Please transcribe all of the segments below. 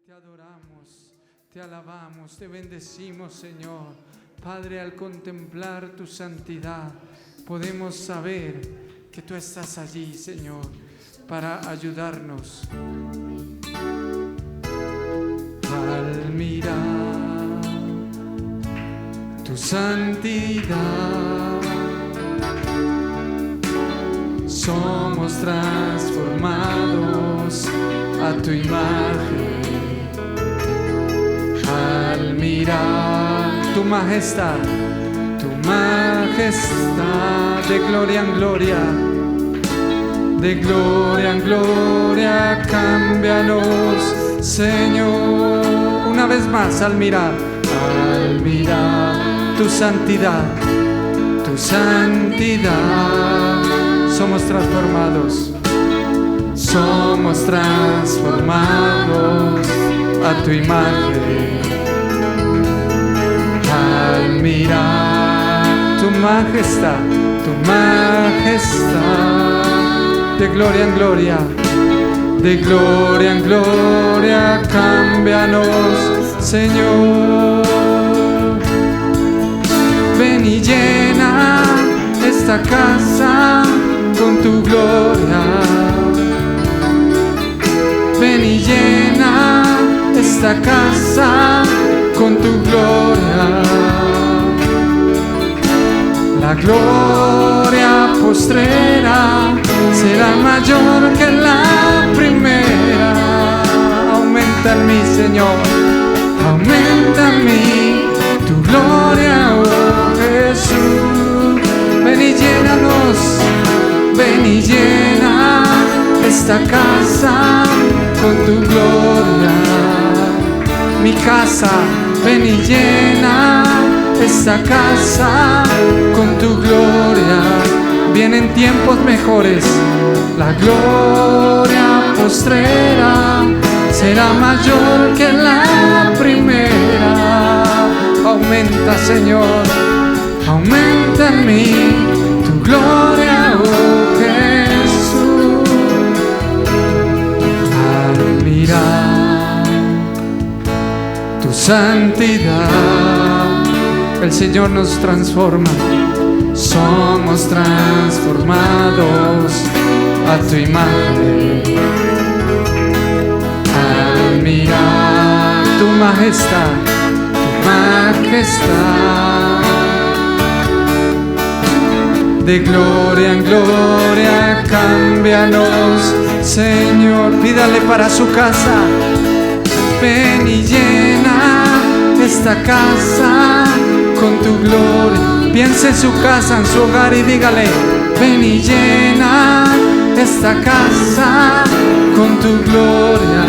Te adoramos, te alabamos, te bendecimos, Señor. Padre, al contemplar tu santidad, podemos saber que tú estás allí, Señor, para ayudarnos. Al mirar tu santidad, somos transformados a tu imagen. Al mirar tu majestad, de gloria en gloria, de gloria en gloria, cámbianos, Señor. Una vez más, al mirar tu santidad, somos transformados a tu imagen. Al mirar tu majestad, de gloria en gloria, cámbianos, Señor. Ven y llena esta casa con tu gloria. Ven y llena esta casa con tu gloria. La gloria postrera será mayor que la primera. Aumenta en mí, Señor, aumenta en mí tu gloria, oh Jesús. Ven y llénanos, ven y llena esta casa con tu gloria. Mi casa, ven y llena esta casa con tu gloria. Vienen tiempos mejores, la gloria postrera será mayor que la primera. Aumenta, Señor, aumenta en mí tu gloria, oh Jesús. Al mirar tu santidad, el Señor nos transforma. Somos transformados a tu imagen. Al mirar tu majestad, de gloria en gloria, cámbianos, Señor. Pídale para su casa. Ven y llena esta casa con tu gloria. Piense en su casa, en su hogar y dígale: ven y llena esta casa con tu gloria.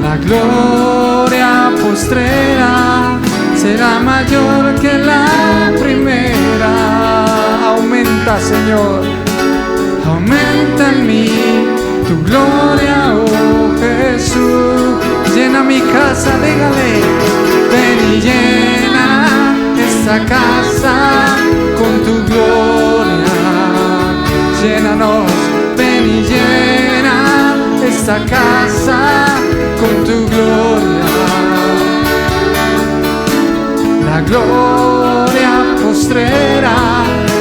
La gloria postrera será mayor que la primera. Aumenta, Señor, aumenta en mí tu gloria, oh Jesús. Llena mi casa, dígale: ven y llena esta casa con tu gloria. Llénanos, ven y llena esta casa con tu gloria. La gloria postrera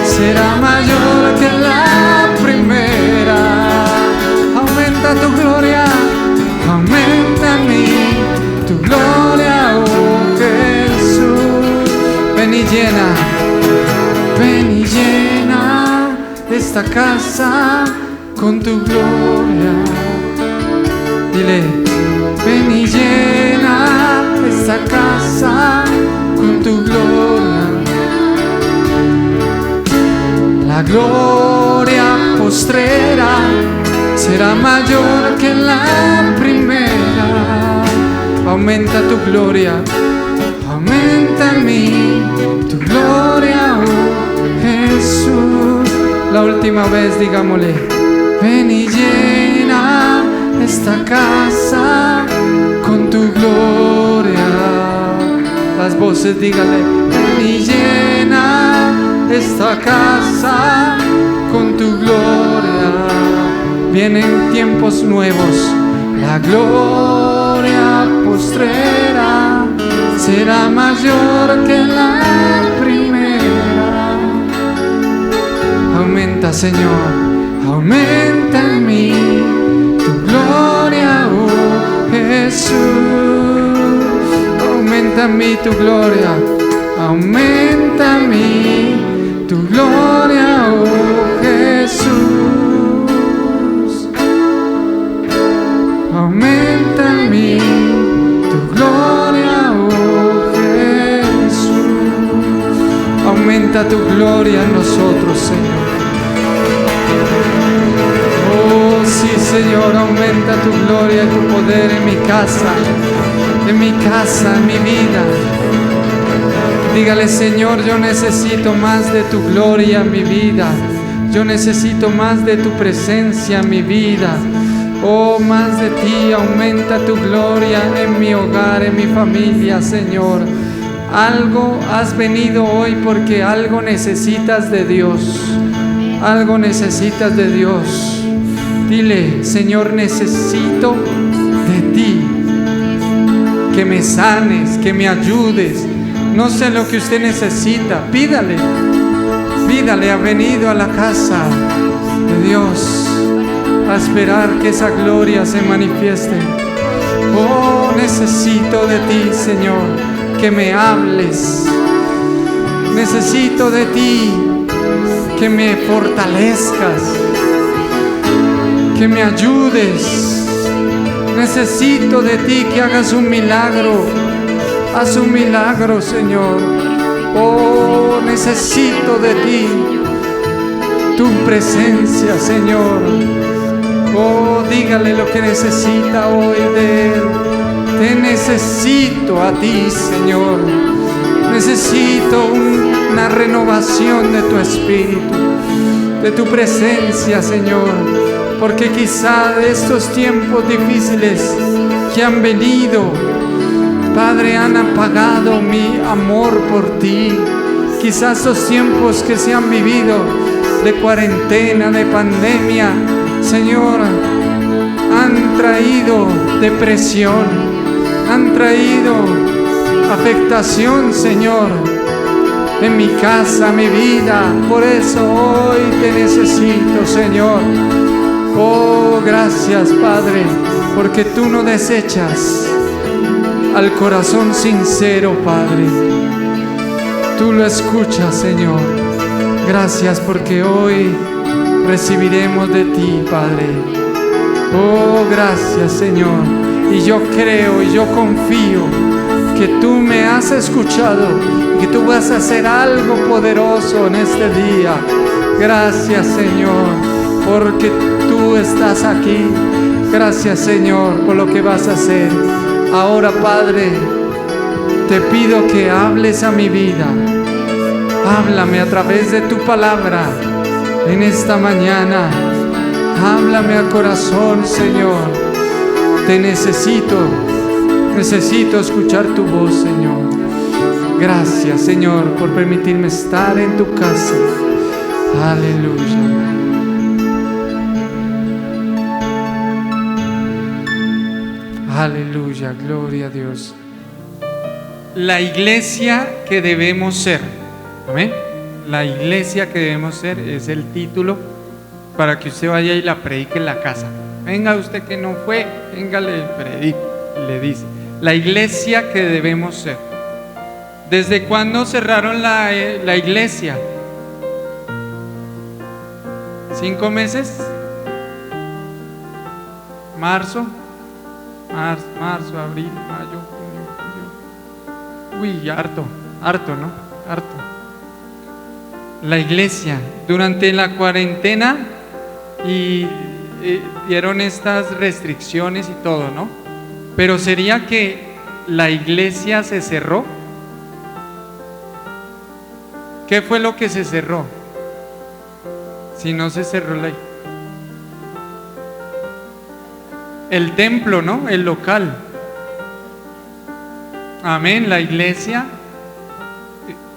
será mayor que la primera. Aumenta tu gloria, aumenta en mí tu gloria, oh Jesús. Ven y llena esta casa con tu gloria. Dile: ven y llena esta casa con tu gloria. La gloria postrera será mayor que la primera. Aumenta tu gloria, aumenta en mí tu gloria, oh Jesús. La última vez, digámosle: ven y llena esta casa con tu gloria. Las voces, dígale: ven y llena esta casa con tu gloria. Vienen tiempos nuevos, La gloria postrera será mayor que la primera. Aumenta, Señor, aumenta en mí tu gloria, oh Jesús. Aumenta en mí tu gloria, aumenta en mí tu gloria, oh Jesús. Aumenta en mí tu gloria, oh Jesús. Aumenta tu gloria en nosotros, Señor. Oh, sí, Señor, aumenta tu gloria y tu poder en mi casa, en mi vida. Dígale, Señor, yo necesito más de tu gloria en mi vida. Yo necesito más de tu presencia en mi vida. Oh, más de ti, aumenta tu gloria en mi hogar, en mi familia, Señor. Algo has venido hoy porque algo necesitas de Dios. Algo necesitas de Dios. Dile, Señor, necesito de ti. Que me sanes, que me ayudes. No sé lo que usted necesita. Pídale. Pídale, ha venido a la casa de Dios a esperar que esa gloria se manifieste. Oh, necesito de ti, Señor, que me hables. Necesito de ti que me fortalezcas, que me ayudes. Necesito de ti que hagas un milagro. Haz un milagro, Señor. Oh, necesito de ti, tu presencia, Señor. Oh, dígale lo que necesita hoy de Él. Te necesito a ti, Señor. Necesito una renovación de tu espíritu, de tu presencia, Señor. Porque quizá de estos tiempos difíciles que han venido, Padre, han apagado mi amor por ti. Quizás esos tiempos que se han vivido de cuarentena, de pandemia, Señor, han traído depresión, han traído afectación, Señor, en mi casa, mi vida. Por eso hoy te necesito, Señor. Oh, gracias, Padre, porque tú no desechas al corazón sincero, Padre. Tú lo escuchas, Señor. Gracias porque hoy recibiremos de ti, Padre. Oh, gracias, Señor. Y yo creo y yo confío que tú me has escuchado y que tú vas a hacer algo poderoso en este día. Gracias, Señor, porque tú estás aquí. Gracias, Señor, por lo que vas a hacer. Ahora, Padre, te pido que hables a mi vida. Háblame a través de tu palabra en esta mañana. Háblame al corazón, Señor. Te necesito escuchar tu voz, Señor. Gracias, Señor, por permitirme estar en tu casa. Aleluya. Aleluya, gloria a Dios. La iglesia que debemos ser. Amén. La iglesia que debemos ser es el título para que usted vaya y la predique en la casa. Venga usted que no fue, venga, le predique, le dice. La iglesia que debemos ser. ¿Desde cuándo cerraron la iglesia? 5 meses. Marzo, abril, mayo, junio, julio. Uy, harto, ¿no? Harto. La iglesia, durante la cuarentena y dieron estas restricciones y todo, ¿no? Pero ¿sería que la iglesia se cerró? ¿Qué fue lo que se cerró? Si no se cerró el templo, ¿no? El local. Amén, la iglesia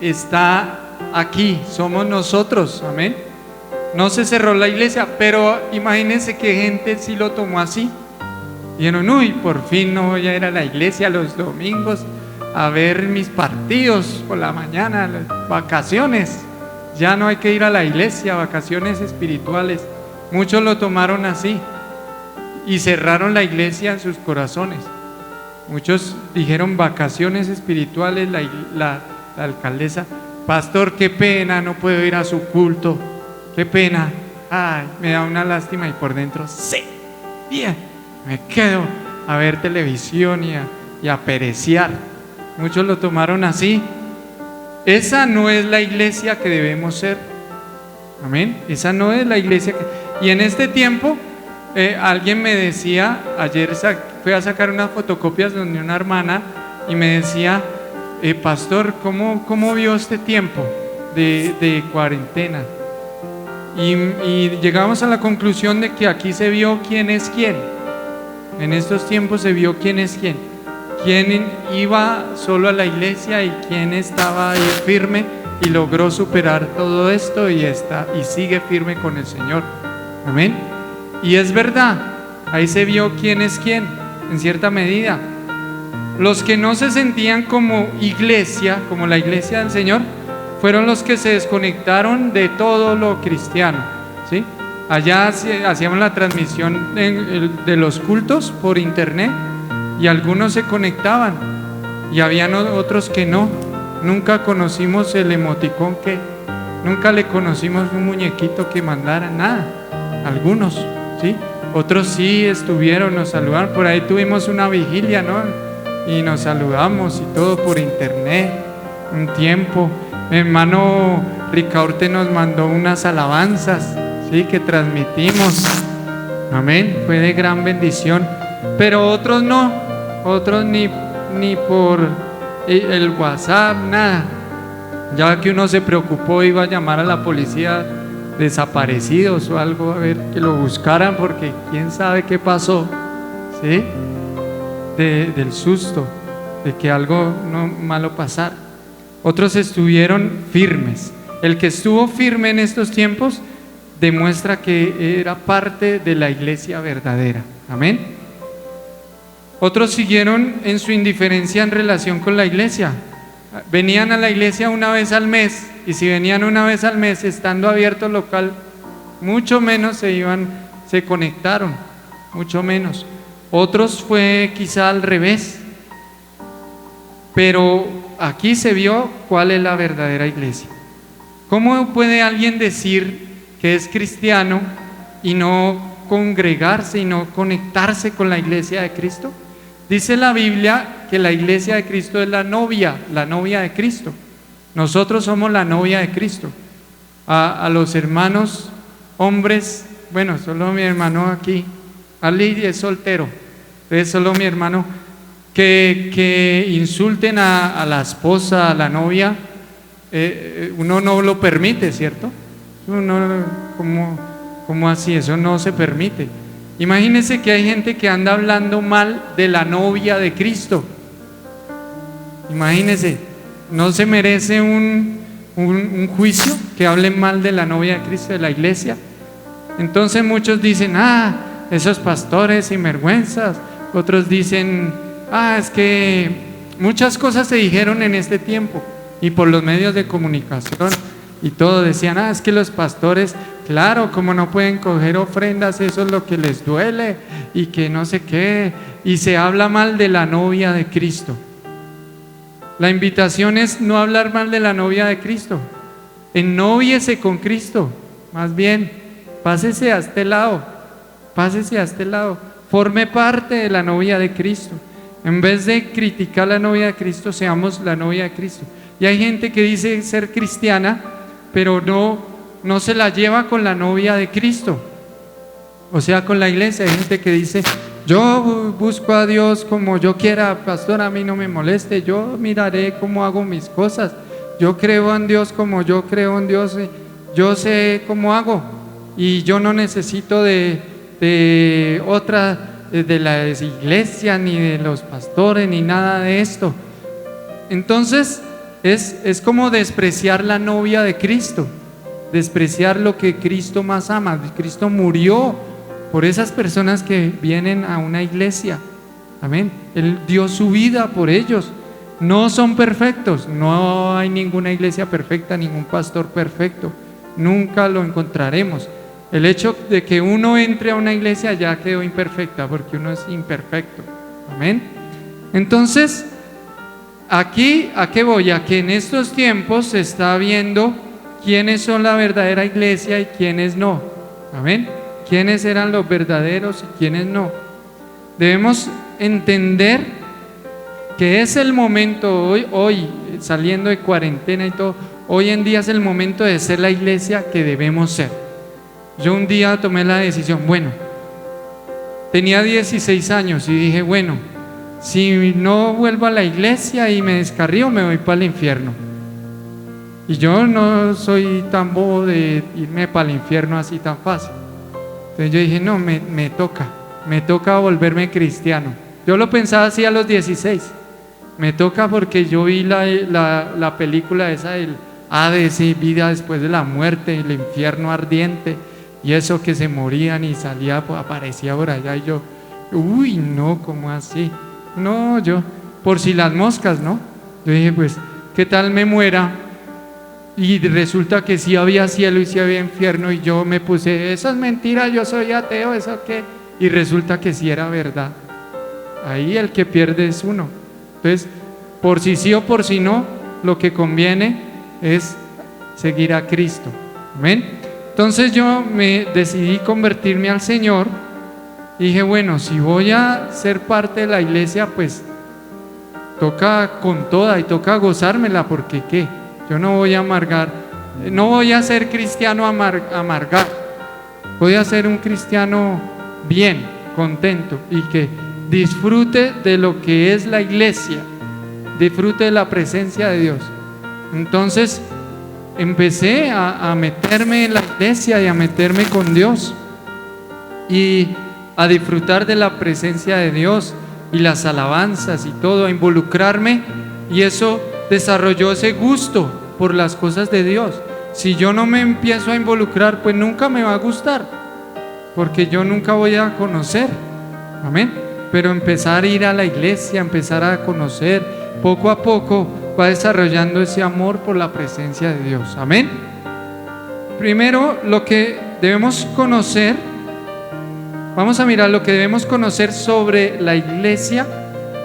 está aquí, somos nosotros, amén. No se cerró la iglesia, pero imagínense que gente sí lo tomó así. Dijeron, uy, por fin no voy a ir a la iglesia los domingos a ver mis partidos por la mañana, las vacaciones. Ya no hay que ir a la iglesia, vacaciones espirituales. Muchos lo tomaron así y cerraron la iglesia en sus corazones. Muchos dijeron vacaciones espirituales. La alcaldesa, pastor, qué pena, no puedo ir a su culto, qué pena, ay, me da una lástima. Y por dentro, sí, bien, me quedo a ver televisión y a pereciar. Muchos lo tomaron así. Esa no es la iglesia que debemos ser. Amén. Esa no es la iglesia que... Y en este tiempo alguien me decía, ayer fui a sacar unas fotocopias donde una hermana y me decía, pastor, ¿cómo vio este tiempo de cuarentena? Y llegamos a la conclusión de que aquí se vio quién es quién. En estos tiempos se vio quién es quién. Quién iba solo a la iglesia y quién estaba ahí firme y logró superar todo esto y sigue firme con el Señor. Amén. Y es verdad, ahí se vio quién es quién, en cierta medida. Los que no se sentían como iglesia, como la iglesia del Señor, fueron los que se desconectaron de todo lo cristiano, ¿sí? Allá hacíamos la transmisión de los cultos por internet y algunos se conectaban y habían otros que no. Nunca conocimos el emoticón nunca le conocimos un muñequito que mandara nada. Algunos, ¿sí? Otros sí estuvieron, nos saludaron. Por ahí tuvimos una vigilia, ¿no? Y nos saludamos y todo por internet un tiempo. Mi hermano Ricaurte nos mandó unas alabanzas, ¿sí? Que transmitimos. Amén. Fue de gran bendición. Pero otros no, otros ni por el WhatsApp, nada. Ya que uno se preocupó, iba a llamar a la policía desaparecidos o algo, a ver que lo buscaran, porque quién sabe qué pasó, ¿sí? Del susto de que algo malo pasara. Otros estuvieron firmes. El que estuvo firme en estos tiempos demuestra que era parte de la iglesia verdadera. Amén. Otros siguieron en su indiferencia en relación con la iglesia. Venían a la iglesia una vez al mes, y si venían una vez al mes, estando abierto el local, mucho menos se conectaron, mucho menos. Otros fue quizá al revés, pero aquí se vio cuál es la verdadera iglesia. ¿Cómo puede alguien decir que es cristiano y no congregarse y no conectarse con la iglesia de Cristo? Dice la Biblia que la iglesia de Cristo es la novia de Cristo. Nosotros somos la novia de Cristo. A los hermanos hombres, bueno, solo mi hermano aquí, Ali es soltero, es solo mi hermano, que insulten a la esposa, a la novia, uno no lo permite, ¿cierto? ¿Cómo así? Eso no se permite. Imagínense que hay gente que anda hablando mal de la novia de Cristo. Imagínense, ¿no se merece un juicio que hablen mal de la novia de Cristo, de la iglesia? Entonces muchos dicen, esos pastores sinvergüenzas. Otros dicen, es que muchas cosas se dijeron en este tiempo y por los medios de comunicación y todo decían, es que los pastores, claro, como no pueden coger ofrendas, eso es lo que les duele y que no sé qué, y se habla mal de la novia de Cristo. La invitación es no hablar mal de la novia de Cristo. Ennoviese con Cristo, más bien, pásese a este lado, forme parte de la novia de Cristo. En vez de criticar la novia de Cristo, seamos la novia de Cristo. Y hay gente que dice ser cristiana, pero no se la lleva con la novia de Cristo, o sea, con la iglesia. Hay gente que dice, yo busco a Dios como yo quiera, pastor, a mí no me moleste, yo miraré cómo hago mis cosas, yo creo en Dios como yo creo en Dios, yo sé cómo hago y yo no necesito de las iglesias ni de los pastores ni nada de esto. Entonces es como despreciar la novia de Cristo, despreciar lo que Cristo más ama. Cristo murió por esas personas que vienen a una iglesia. Amén. Él dio su vida por ellos. No son perfectos, no hay ninguna iglesia perfecta, ningún pastor perfecto, nunca lo encontraremos. El hecho de que uno entre a una iglesia ya quedó imperfecta, porque uno es imperfecto. Amén. Entonces, aquí, ¿a qué voy? A que en estos tiempos se está viendo quiénes son la verdadera iglesia y quiénes no. Amén. Quiénes eran los verdaderos y quiénes no. Debemos entender que es el momento hoy saliendo de cuarentena y todo, hoy en día es el momento de ser la iglesia que debemos ser. Yo un día tomé la decisión, bueno, tenía 16 años y dije, bueno, si no vuelvo a la iglesia y me descarrío, me voy para el infierno. Y yo no soy tan bobo de irme para el infierno así tan fácil. Entonces yo dije, no, me toca volverme cristiano. Yo lo pensaba así a los 16. Me toca porque yo vi la película esa del Hades y vida después de la muerte, el infierno ardiente, y eso que se morían y salía, aparecía por allá, y yo, uy, no, ¿cómo así? No, yo, por si las moscas, ¿no? Yo dije, pues, ¿qué tal me muera? Y resulta que sí había cielo y sí había infierno, y yo me puse, eso es mentira, yo soy ateo, ¿eso qué? Y resulta que sí era verdad. Ahí el que pierde es uno. Entonces, por si sí o por si no, lo que conviene es seguir a Cristo. Amén. Entonces yo me decidí convertirme al Señor. Y dije, bueno, si voy a ser parte de la iglesia, pues toca con toda y toca gozármela, porque ¿qué? Yo no voy a amargar, no voy a ser cristiano amargar. Voy a ser un cristiano bien, contento y que disfrute de lo que es la iglesia, disfrute de la presencia de Dios. Entonces empecé a meterme en la iglesia y a meterme con Dios y a disfrutar de la presencia de Dios y las alabanzas y todo, a involucrarme, y eso desarrolló ese gusto por las cosas de Dios. Si yo no me empiezo a involucrar, pues nunca me va a gustar, porque yo nunca voy a conocer. Amén. Pero empezar a ir a la iglesia, empezar a conocer, poco a poco va desarrollando ese amor por la presencia de Dios. Amén. Primero, lo que debemos conocer, vamos a mirar lo que debemos conocer sobre la iglesia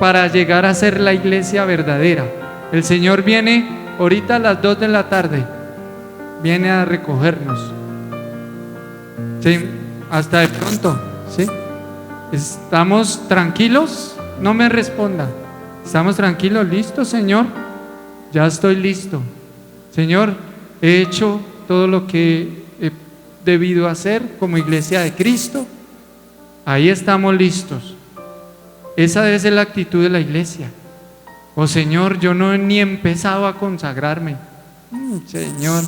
para llegar a ser la iglesia verdadera. El Señor viene ahorita a las 2 de la tarde, viene a recogernos. Sí, hasta de pronto, ¿sí? ¿Estamos tranquilos? No me responda. ¿Estamos tranquilos? ¿Listo, Señor? Ya estoy listo. Señor, he hecho todo lo que he debido hacer como iglesia de Cristo. Ahí estamos listos. Esa debe ser la actitud de la iglesia. Oh Señor, yo no ni he empezado a consagrarme. Señor,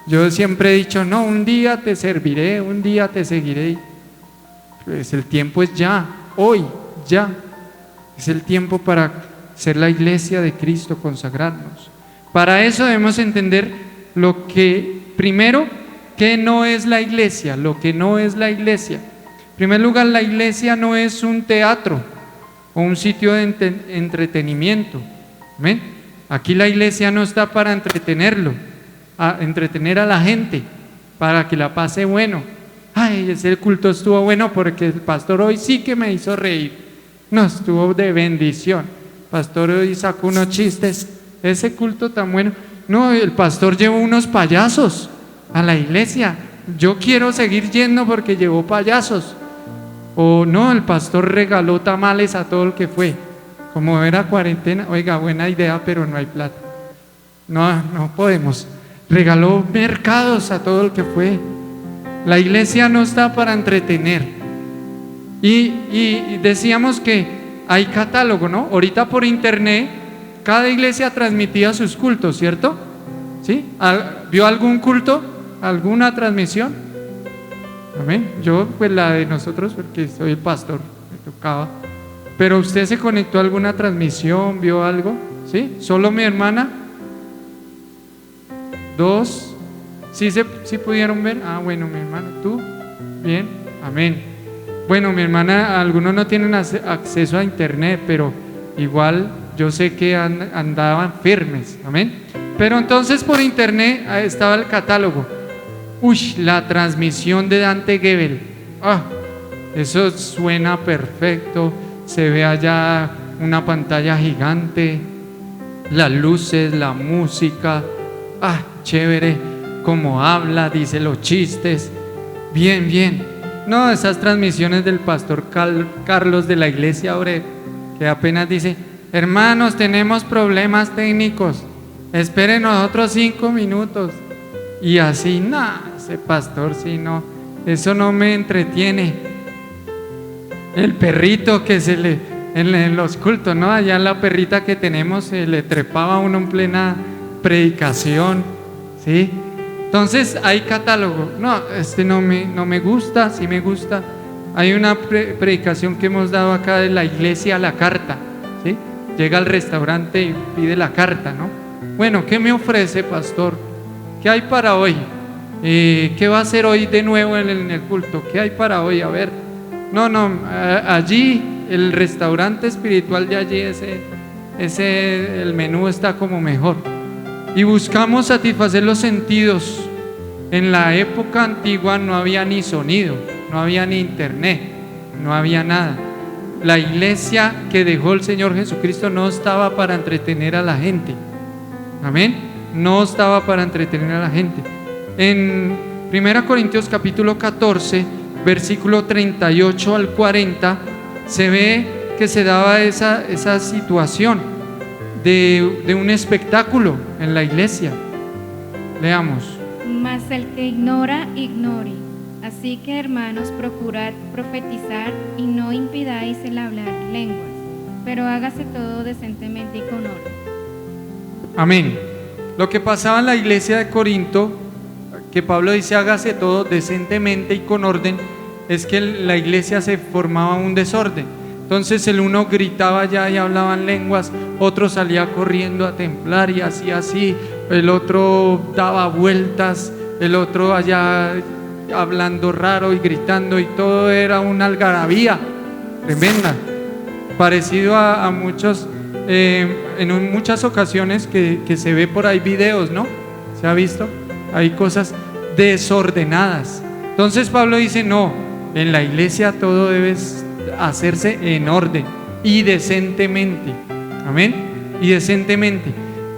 yo siempre he dicho, no, un día te serviré, un día te seguiré. Pues el tiempo es ya, hoy, ya. Es el tiempo para ser la iglesia de Cristo, consagrarnos. Para eso debemos entender lo que, primero, ¿qué no es la iglesia? Lo que no es la iglesia. En primer lugar, la iglesia no es un teatro o un sitio de entretenimiento. ¿Amén? Aquí la iglesia no está para entretenerlo, entretener a la gente, para que la pase bueno. Ay, ese culto estuvo bueno porque el pastor hoy sí que me hizo reír. No, estuvo de bendición. El pastor hoy sacó unos chistes. Ese culto tan bueno. No, el pastor llevó unos payasos a la iglesia. Yo quiero seguir yendo porque llevó payasos. O no, el pastor regaló tamales a todo el que fue. Como era cuarentena, oiga, buena idea, pero no hay plata. No podemos. Regaló mercados a todo el que fue. La iglesia no está para entretener. Y decíamos que hay catálogo, ¿no? Ahorita por internet, cada iglesia transmitía sus cultos, ¿cierto? ¿Sí? ¿Vio algún culto? ¿Alguna transmisión? Amén. Yo, pues la de nosotros, porque soy el pastor, me tocaba. Pero usted se conectó a alguna transmisión, vio algo, ¿sí? ¿Solo mi hermana? ¿Dos? ¿Sí pudieron ver? Ah, bueno, mi hermana, ¿tú? Bien, amén. Bueno, mi hermana, algunos no tienen acceso a internet, pero igual yo sé que andaban firmes, amén. Pero entonces por internet estaba el catálogo. Uy, la transmisión de Dante Gebel. Eso suena perfecto, se ve allá una pantalla gigante, las luces, la música, chévere, cómo habla, dice los chistes, bien, bien. No, esas transmisiones del pastor Carlos de la iglesia Oreb, que apenas dice, hermanos, tenemos problemas técnicos, esperen nosotros 5 minutos. Y así, ese pastor, sí, no, eso no me entretiene. El perrito que se le, en los cultos, ¿no? Allá la perrita que tenemos, se le trepaba a uno en plena predicación, ¿sí? Entonces hay catálogo. No, no me gusta, sí me gusta. Hay una predicación que hemos dado acá de la iglesia a la carta, ¿sí? Llega al restaurante y pide la carta, ¿no? Bueno, ¿qué me ofrece, pastor? ¿Qué hay para hoy? ¿Qué va a hacer hoy de nuevo en el culto? ¿Qué hay para hoy? A ver. No, allí, el restaurante espiritual de allí, el menú está como mejor. Y buscamos satisfacer los sentidos. En la época antigua no había ni sonido, no había ni internet, no había nada. La iglesia que dejó el Señor Jesucristo no estaba para entretener a la gente. Amén. No estaba para entretener a la gente. En 1 Corintios capítulo 14, versículo 38 al 40, se ve que se daba esa situación de un espectáculo en la iglesia. Leamos. Mas el que ignora, ignore. Así que, hermanos, procurad profetizar y no impidáis el hablar lenguas, pero hágase todo decentemente y con orden. Amén. Lo que pasaba en la iglesia de Corinto, que Pablo dice hágase todo decentemente y con orden, es que en la iglesia se formaba un desorden. Entonces el uno gritaba allá y hablaba en lenguas, otro salía corriendo a templar y hacía así, el otro daba vueltas, el otro allá hablando raro y gritando, y todo era una algarabía tremenda, parecido a muchos, en muchas ocasiones que se ve por ahí videos, ¿no? ¿Se ha visto? Hay cosas desordenadas. Entonces Pablo dice, no, en la iglesia todo debe hacerse en orden y decentemente. Amén. Y decentemente.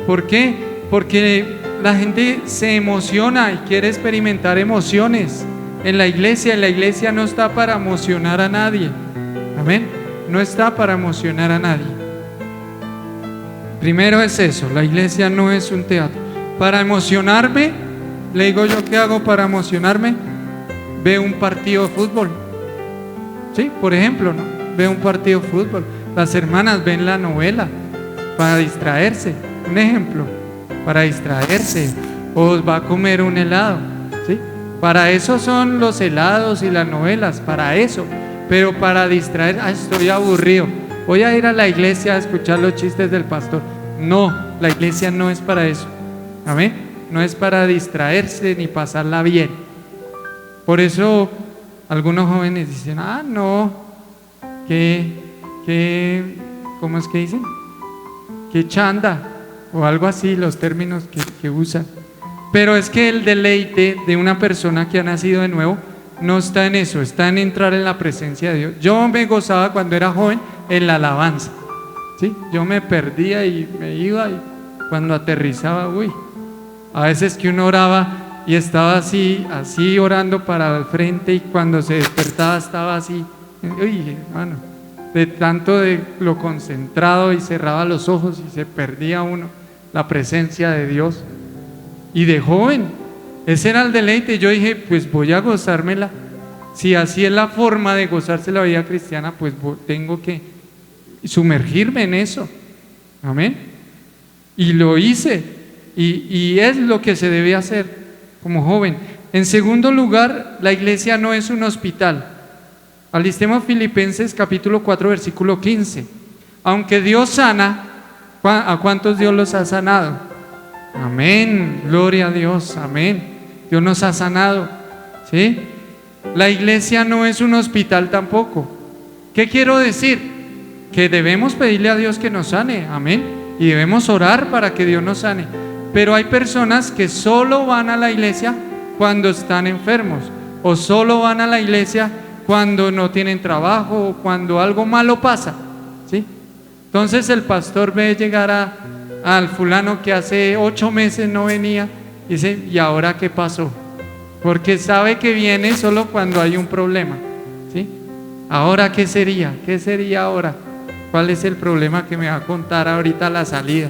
¿Por qué? Porque la gente se emociona y quiere experimentar emociones. En la iglesia no está para emocionar a nadie. Amén. No está para emocionar a nadie. Primero es eso, la iglesia no es un teatro. Para emocionarme, le digo yo, ¿qué hago para emocionarme? Veo un partido de fútbol. Sí, por ejemplo, ¿no? Veo un partido de fútbol. Las hermanas ven la novela para distraerse. Un ejemplo, para distraerse. O va a comer un helado, ¿sí? Para eso son los helados y las novelas, para eso. Pero para distraer, estoy aburrido, voy a ir a la iglesia a escuchar los chistes del pastor. No, la iglesia no es para eso. Amén. No es para distraerse ni pasarla bien. Por eso algunos jóvenes dicen, no, ¿cómo es que dicen? Que chanda, o algo así, los términos que usan. Pero es que el deleite de una persona que ha nacido de nuevo no está en eso, está en entrar en la presencia de Dios. Yo me gozaba cuando era joven en la alabanza, ¿sí? Yo me perdía y me iba, y cuando aterrizaba, a veces que uno oraba y estaba así orando para el frente, y cuando se despertaba estaba así, hermano, de tanto de lo concentrado, y cerraba los ojos y se perdía uno la presencia de Dios. Y de joven, ese era el deleite. Yo dije, pues voy a gozármela. Si así es la forma de gozarse la vida cristiana, pues tengo que sumergirme en eso. Amén. Y lo hice, y es lo que se debe hacer como joven. En segundo lugar, la iglesia no es un hospital. Alistemos Filipenses capítulo 4 versículo 15. Aunque Dios sana, ¿a cuántos Dios los ha sanado? Amén, gloria a Dios, amén. Dios nos ha sanado, ¿sí? La iglesia no es un hospital tampoco. ¿Qué quiero decir? Que debemos pedirle a Dios que nos sane, amén, y debemos orar para que Dios nos sane. Pero hay personas que solo van a la iglesia cuando están enfermos, o solo van a la iglesia cuando no tienen trabajo o cuando algo malo pasa, ¿sí? Entonces el pastor ve llegar al fulano que hace 8 meses no venía y dice, ¿y ahora qué pasó? Porque sabe que viene solo cuando hay un problema, ¿sí? ¿Ahora qué sería? ¿Qué sería ahora? ¿Cuál es el problema que me va a contar ahorita a la salida?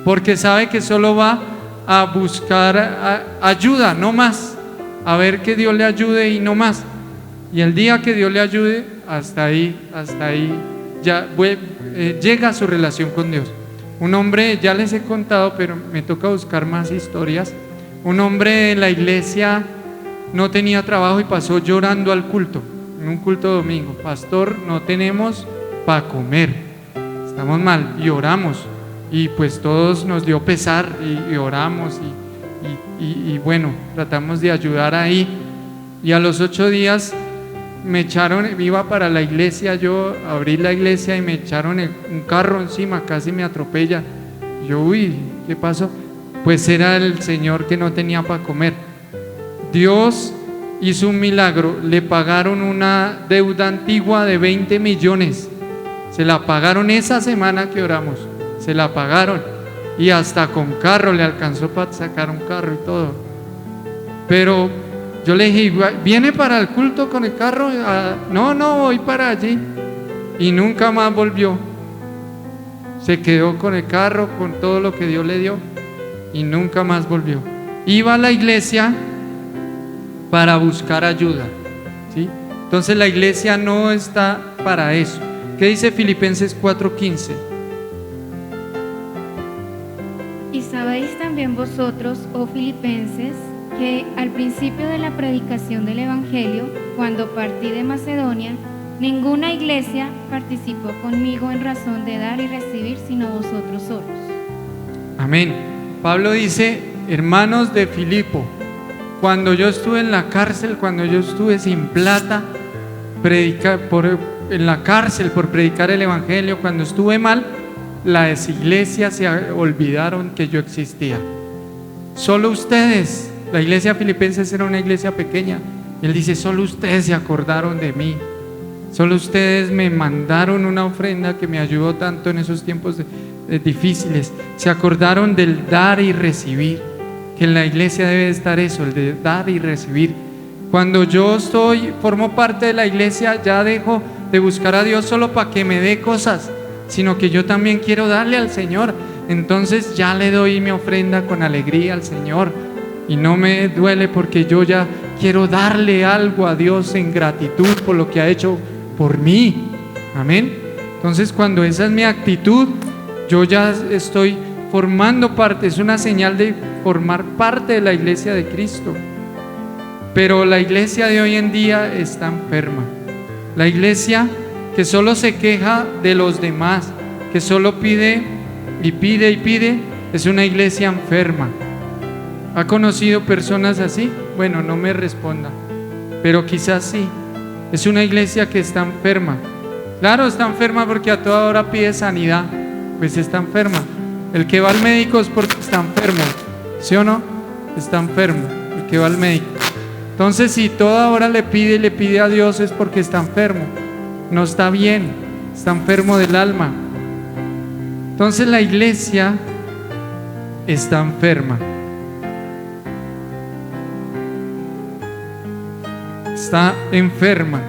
Porque sabe que solo va a buscar ayuda, no más, a ver que Dios le ayude y no más. Y el día que Dios le ayude, hasta ahí ya llega a su relación con Dios. Un hombre, ya les he contado, pero me toca buscar más historias. Un hombre en la iglesia no tenía trabajo y pasó llorando al culto, en un culto domingo. Pastor, no tenemos para comer, estamos mal, y oramos. Y pues todos nos dio pesar y oramos y bueno, tratamos de ayudar ahí. Y a los 8 días me echaron, iba para la iglesia, yo abrí la iglesia y me echaron un carro encima, casi me atropella. Yo, uy, ¿qué pasó? Pues era el señor que no tenía para comer. Dios hizo un milagro, le pagaron una deuda antigua de 20 millones. Se la pagaron esa semana que oramos, se la pagaron y hasta con carro le alcanzó para sacar un carro y todo. Pero yo le dije, ¿viene para el culto con el carro? No, voy para allí. Y nunca más volvió. Se quedó con el carro, con todo lo que Dios le dio y nunca más volvió. Iba a la iglesia para buscar ayuda, ¿sí? Entonces la iglesia no está para eso. ¿Qué dice Filipenses 4:15? Y sabéis también vosotros, oh filipenses, que al principio de la predicación del Evangelio, cuando partí de Macedonia, ninguna iglesia participó conmigo en razón de dar y recibir, sino vosotros solos. Amén. Pablo dice, hermanos de Filipo, cuando yo estuve en la cárcel, cuando yo estuve sin plata, en la cárcel por predicar el Evangelio, cuando estuve mal, las iglesias se olvidaron que yo existía. Solo ustedes, la iglesia filipenses era una iglesia pequeña, y él dice, solo ustedes se acordaron de mí, solo ustedes me mandaron una ofrenda que me ayudó tanto en esos tiempos difíciles, se acordaron del dar y recibir, que en la iglesia debe estar eso, el de dar y recibir. Cuando yo formo parte de la iglesia, ya dejo de buscar a Dios solo para que me dé cosas, sino que yo también quiero darle al Señor. Entonces ya le doy mi ofrenda con alegría al Señor y no me duele porque yo ya quiero darle algo a Dios en gratitud por lo que ha hecho por mí. Amén. Entonces cuando esa es mi actitud, yo ya estoy formando parte, es una señal de formar parte de la iglesia de Cristo. Pero la iglesia de hoy en día está enferma. La iglesia que solo se queja de los demás, que solo pide y pide y pide, es una iglesia enferma. ¿Ha conocido personas así? Bueno, no me responda, pero quizás sí. Es una iglesia que está enferma. Claro, está enferma porque a toda hora pide sanidad, pues está enferma. El que va al médico es porque está enfermo, ¿sí o no? Está enfermo, el que va al médico. Entonces, si toda hora le pide a Dios es porque está enfermo, no está bien, está enfermo del alma. Entonces la iglesia está enferma. Está enferma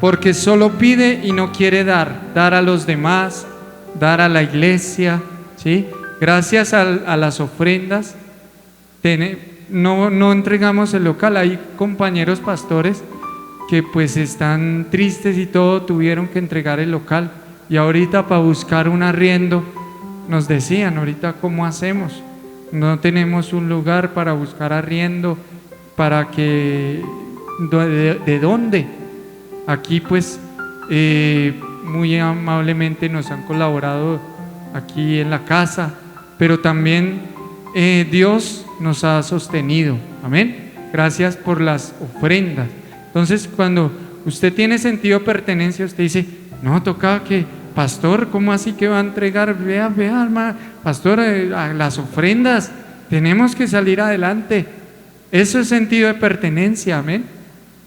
porque solo pide y no quiere dar a los demás, dar a la iglesia, ¿sí? Gracias a las ofrendas no entregamos el local. Hay compañeros pastores que pues están tristes y todo, tuvieron que entregar el local y ahorita para buscar un arriendo nos decían, ahorita ¿cómo hacemos? No tenemos un lugar para buscar arriendo, para que ¿de dónde? Aquí pues muy amablemente nos han colaborado aquí en la casa, pero también Dios nos ha sostenido, amén. Gracias por las ofrendas. Entonces, cuando usted tiene sentido de pertenencia, usted dice, no, toca que, pastor, ¿cómo así que va a entregar? Vea, hermano, pastor, a las ofrendas, tenemos que salir adelante. Eso es sentido de pertenencia, amén.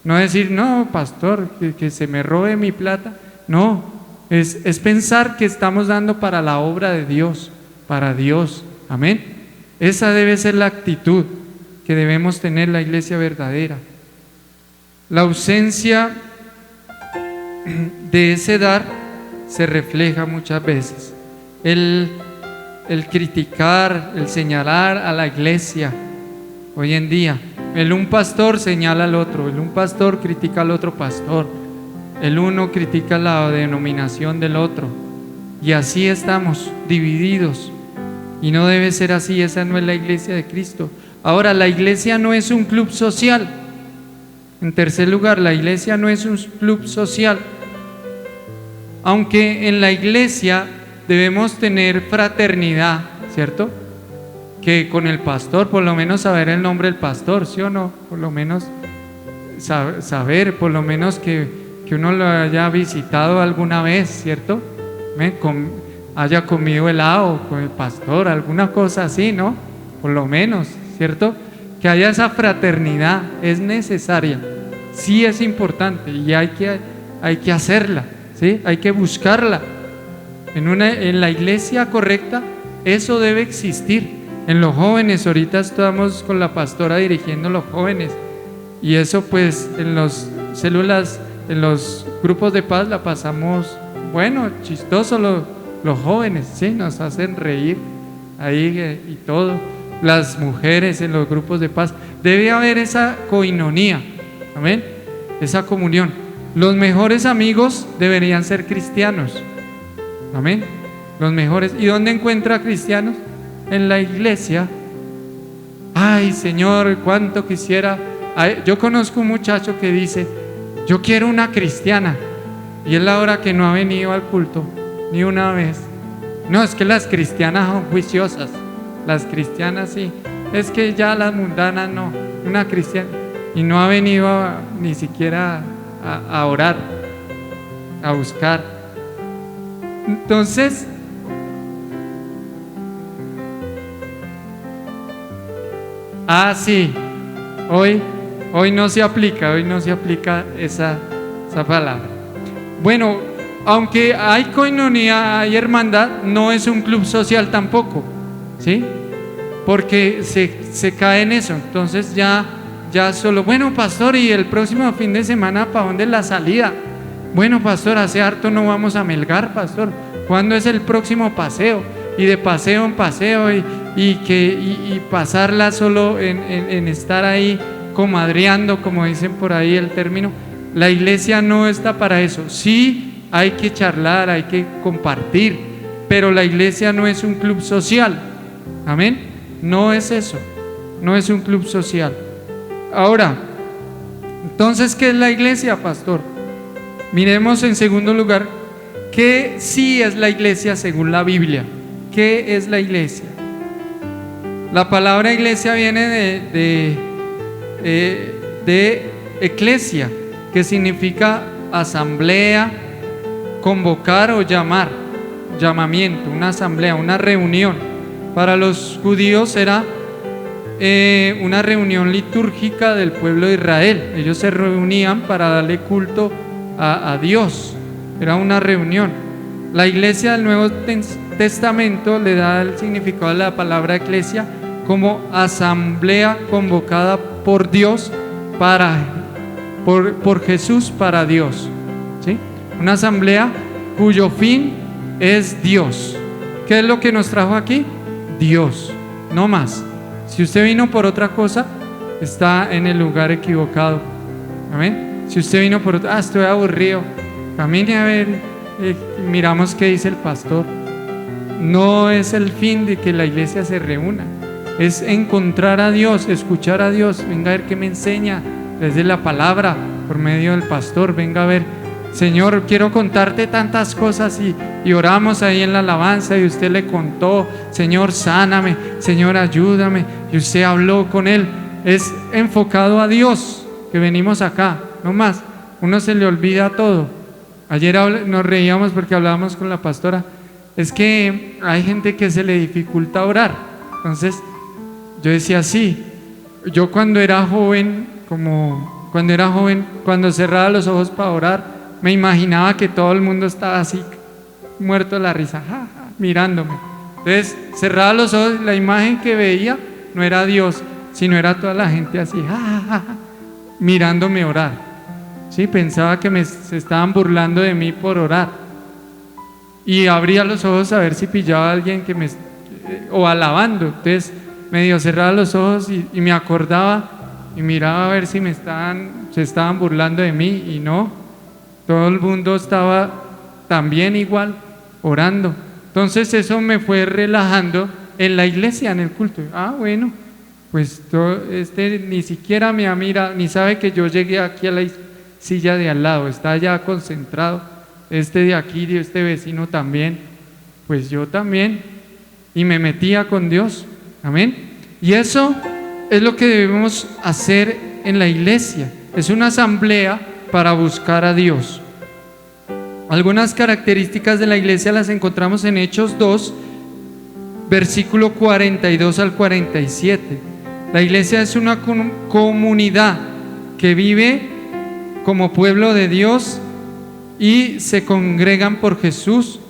No decir, no, pastor, que se me robe mi plata. No, es pensar que estamos dando para la obra de Dios, para Dios, amén. Esa debe ser la actitud que debemos tener la iglesia verdadera. La ausencia de ese dar se refleja muchas veces. El criticar, el señalar a la iglesia hoy en día. Un pastor señala al otro, un pastor critica al otro pastor, el uno critica la denominación del otro, y así estamos divididos, y no debe ser así. Esa no es la iglesia de Cristo. Ahora, la iglesia no es un club social. En tercer lugar, la iglesia no es un club social, aunque en la iglesia debemos tener fraternidad, ¿cierto? Que con el pastor, por lo menos saber el nombre del pastor, ¿sí o no? Por lo menos saber, por lo menos que uno lo haya visitado alguna vez, ¿cierto? Haya comido helado con el pastor, alguna cosa así, ¿no? Por lo menos, ¿cierto? Que haya esa fraternidad, es necesaria, sí es importante, y hay que hacerla, ¿sí? Hay que buscarla. En la iglesia correcta, eso debe existir. En los jóvenes, ahorita estamos con la pastora dirigiendo a los jóvenes, y eso pues en las células, en los grupos de paz la pasamos, bueno, chistoso los jóvenes, ¿sí? Nos hacen reír ahí y todo. Las mujeres en los grupos de paz, debe haber esa coinonía, amén, esa comunión. Los mejores amigos deberían ser cristianos, amén, los mejores. ¿Y dónde encuentra cristianos? En la iglesia. Ay, Señor, cuánto quisiera. Yo conozco un muchacho que dice, yo quiero una cristiana, y es la hora que no ha venido al culto ni una vez. No, es que las cristianas son juiciosas, las cristianas sí, es que ya las mundanas no, una cristiana, y no ha venido ni siquiera a orar, a buscar. Entonces, sí, hoy no se aplica esa palabra. Bueno, aunque hay coinonía, hay hermandad, no es un club social tampoco, ¿sí? Porque se cae en eso. Entonces ya solo, bueno, pastor, y el próximo fin de semana, ¿para dónde es la salida? Bueno, pastor, hace harto no vamos a Melgar, pastor. ¿Cuándo es el próximo paseo? Y de paseo en paseo, y pasarla solo en estar ahí comadreando, como dicen por ahí el término. La iglesia no está para eso. Sí, hay que charlar, hay que compartir, pero la iglesia no es un club social, amén. No es eso, no es un club social. Ahora, entonces, ¿qué es la iglesia, pastor? Miremos en segundo lugar qué sí es la iglesia según la Biblia. ¿Qué es la iglesia? La palabra iglesia viene de eclesia, que significa asamblea, convocar o llamar, llamamiento, una asamblea, una reunión. Para los judíos era una reunión litúrgica del pueblo de Israel. Ellos se reunían para darle culto a Dios, era una reunión. La iglesia del Nuevo Testamento le da el significado de la palabra eclesia como asamblea convocada por Dios por Jesús para Dios, ¿sí? Una asamblea cuyo fin es Dios. ¿Qué es lo que nos trajo aquí? Dios, no más. Si usted vino por otra cosa, está en el lugar equivocado, amén. Si usted vino por otra, estoy aburrido, camine a ver, miramos qué dice el pastor. No es el fin de que la iglesia se reúna, es encontrar a Dios, escuchar a Dios. Venga a ver qué me enseña desde la palabra por medio del pastor. Venga a ver, Señor, quiero contarte tantas cosas, y oramos ahí en la alabanza y usted le contó, Señor, sáname, Señor, ayúdame, y usted habló con él. Es enfocado a Dios que venimos acá, no más. Uno se le olvida todo. Ayer nos reíamos porque hablábamos con la pastora. Es que hay gente que se le dificulta orar. Entonces yo decía, sí, yo cuando era joven, cuando cerraba los ojos para orar, me imaginaba que todo el mundo estaba así, muerto de la risa, ja, ja, mirándome. Entonces cerraba los ojos, la imagen que veía no era Dios, sino era toda la gente así, ja, ja, ja, mirándome orar. Sí, pensaba que se estaban burlando de mí por orar. Y abría los ojos a ver si pillaba a alguien o alabando. Entonces medio cerraba los ojos y me acordaba y miraba a ver si se estaban burlando de mí, y no, todo el mundo estaba también igual orando. Entonces eso me fue relajando en la iglesia, en el culto. Bueno, pues ni siquiera me mira, ni sabe que yo llegué aquí a la silla de al lado, está ya concentrado. De aquí, este vecino también, pues yo también, y me metía con Dios. Amén. Y eso es lo que debemos hacer en la iglesia. Es una asamblea para buscar a Dios. Algunas características de la iglesia las encontramos en Hechos 2, versículo 42 al 47. La iglesia es una comunidad que vive como pueblo de Dios y se congregan por Jesús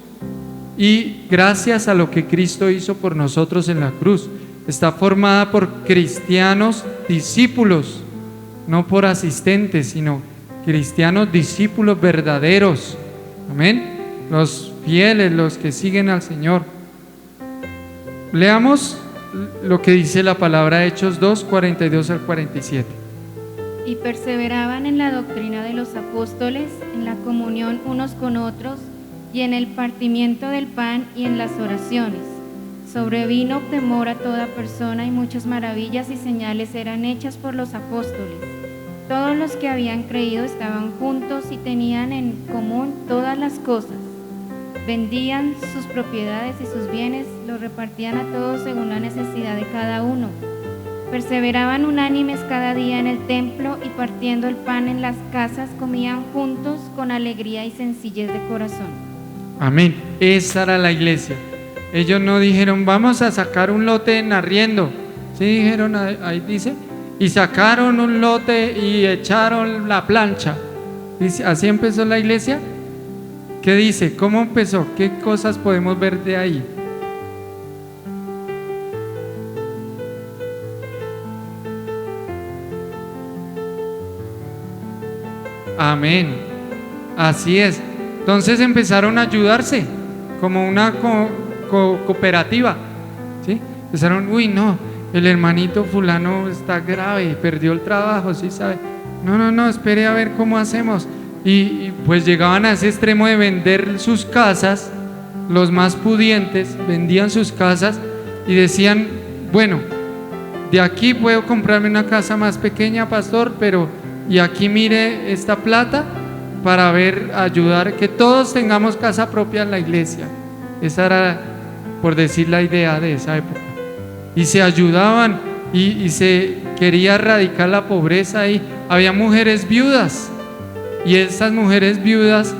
y gracias a lo que Cristo hizo por nosotros en la cruz. Está formada por cristianos discípulos, no por asistentes, sino cristianos discípulos verdaderos. Amén. Los fieles, los que siguen al Señor. Leamos lo que dice la palabra, Hechos 2, 42 al 47. Y perseveraban en la doctrina de los apóstoles, en la comunión unos con otros, y en el partimiento del pan y en las oraciones. Sobrevino temor a toda persona, y muchas maravillas y señales eran hechas por los apóstoles. Todos los que habían creído estaban juntos y tenían en común todas las cosas. Vendían sus propiedades y sus bienes, los repartían a todos según la necesidad de cada uno. Perseveraban unánimes cada día en el templo, y partiendo el pan en las casas comían juntos con alegría y sencillez de corazón. Amén. Esa era la iglesia. Ellos no dijeron, vamos a sacar un lote en arriendo. Sí dijeron, ahí dice, y sacaron un lote y echaron la plancha. Dice, así empezó la iglesia. ¿Qué dice? ¿Cómo empezó? ¿Qué cosas podemos ver de ahí? Amén. Así es. Entonces empezaron a ayudarse como una cooperativa. ¿Sí? Empezaron, no, el hermanito fulano está grave, perdió el trabajo, ¿sí sabe? No, espere a ver cómo hacemos. Y pues llegaban a ese extremo de vender sus casas. Los más pudientes vendían sus casas y decían, bueno, de aquí puedo comprarme una casa más pequeña, pastor, y aquí mire esta plata para ayudar, que todos tengamos casa propia en la iglesia. Esa era, por decir, la idea de esa época. Y se ayudaban y se quería erradicar la pobreza ahí. Había mujeres viudas, y esas mujeres viudas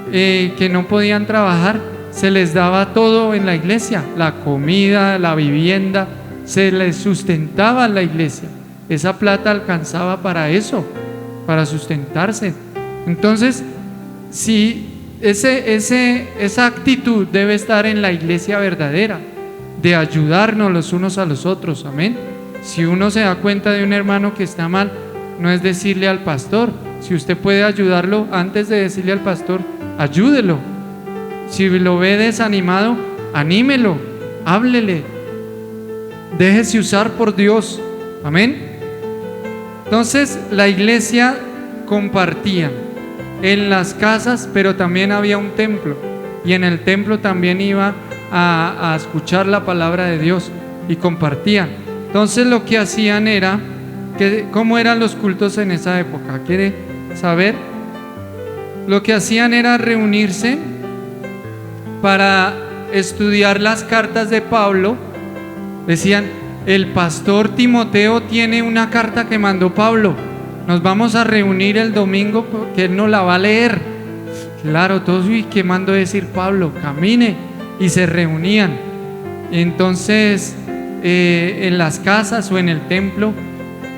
que no podían trabajar, se les daba todo en la iglesia, la comida, la vivienda, se les sustentaba en la iglesia. Esa plata alcanzaba para eso, para sustentarse. Entonces, sí, esa actitud debe estar en la iglesia verdadera, de ayudarnos los unos a los otros. Amén. Si uno se da cuenta de un hermano que está mal, no es decirle al pastor. Si usted puede ayudarlo, antes de decirle al pastor, ayúdelo. Si lo ve desanimado, anímelo, háblele, déjese usar por Dios. Amén. Entonces la iglesia compartía en las casas, pero también había un templo, y en el templo también iba a escuchar la palabra de Dios y compartían. Entonces lo que hacían era, ¿cómo eran los cultos en esa época? ¿Quiere saber? Lo que hacían era reunirse para estudiar las cartas de Pablo. Decían, el pastor Timoteo tiene una carta que mandó Pablo, nos vamos a reunir el domingo porque Él nos la va a leer. Claro, todos, uy, ¿qué mandó decir Pablo? Camine. Y se reunían. Entonces, en las casas o en el templo,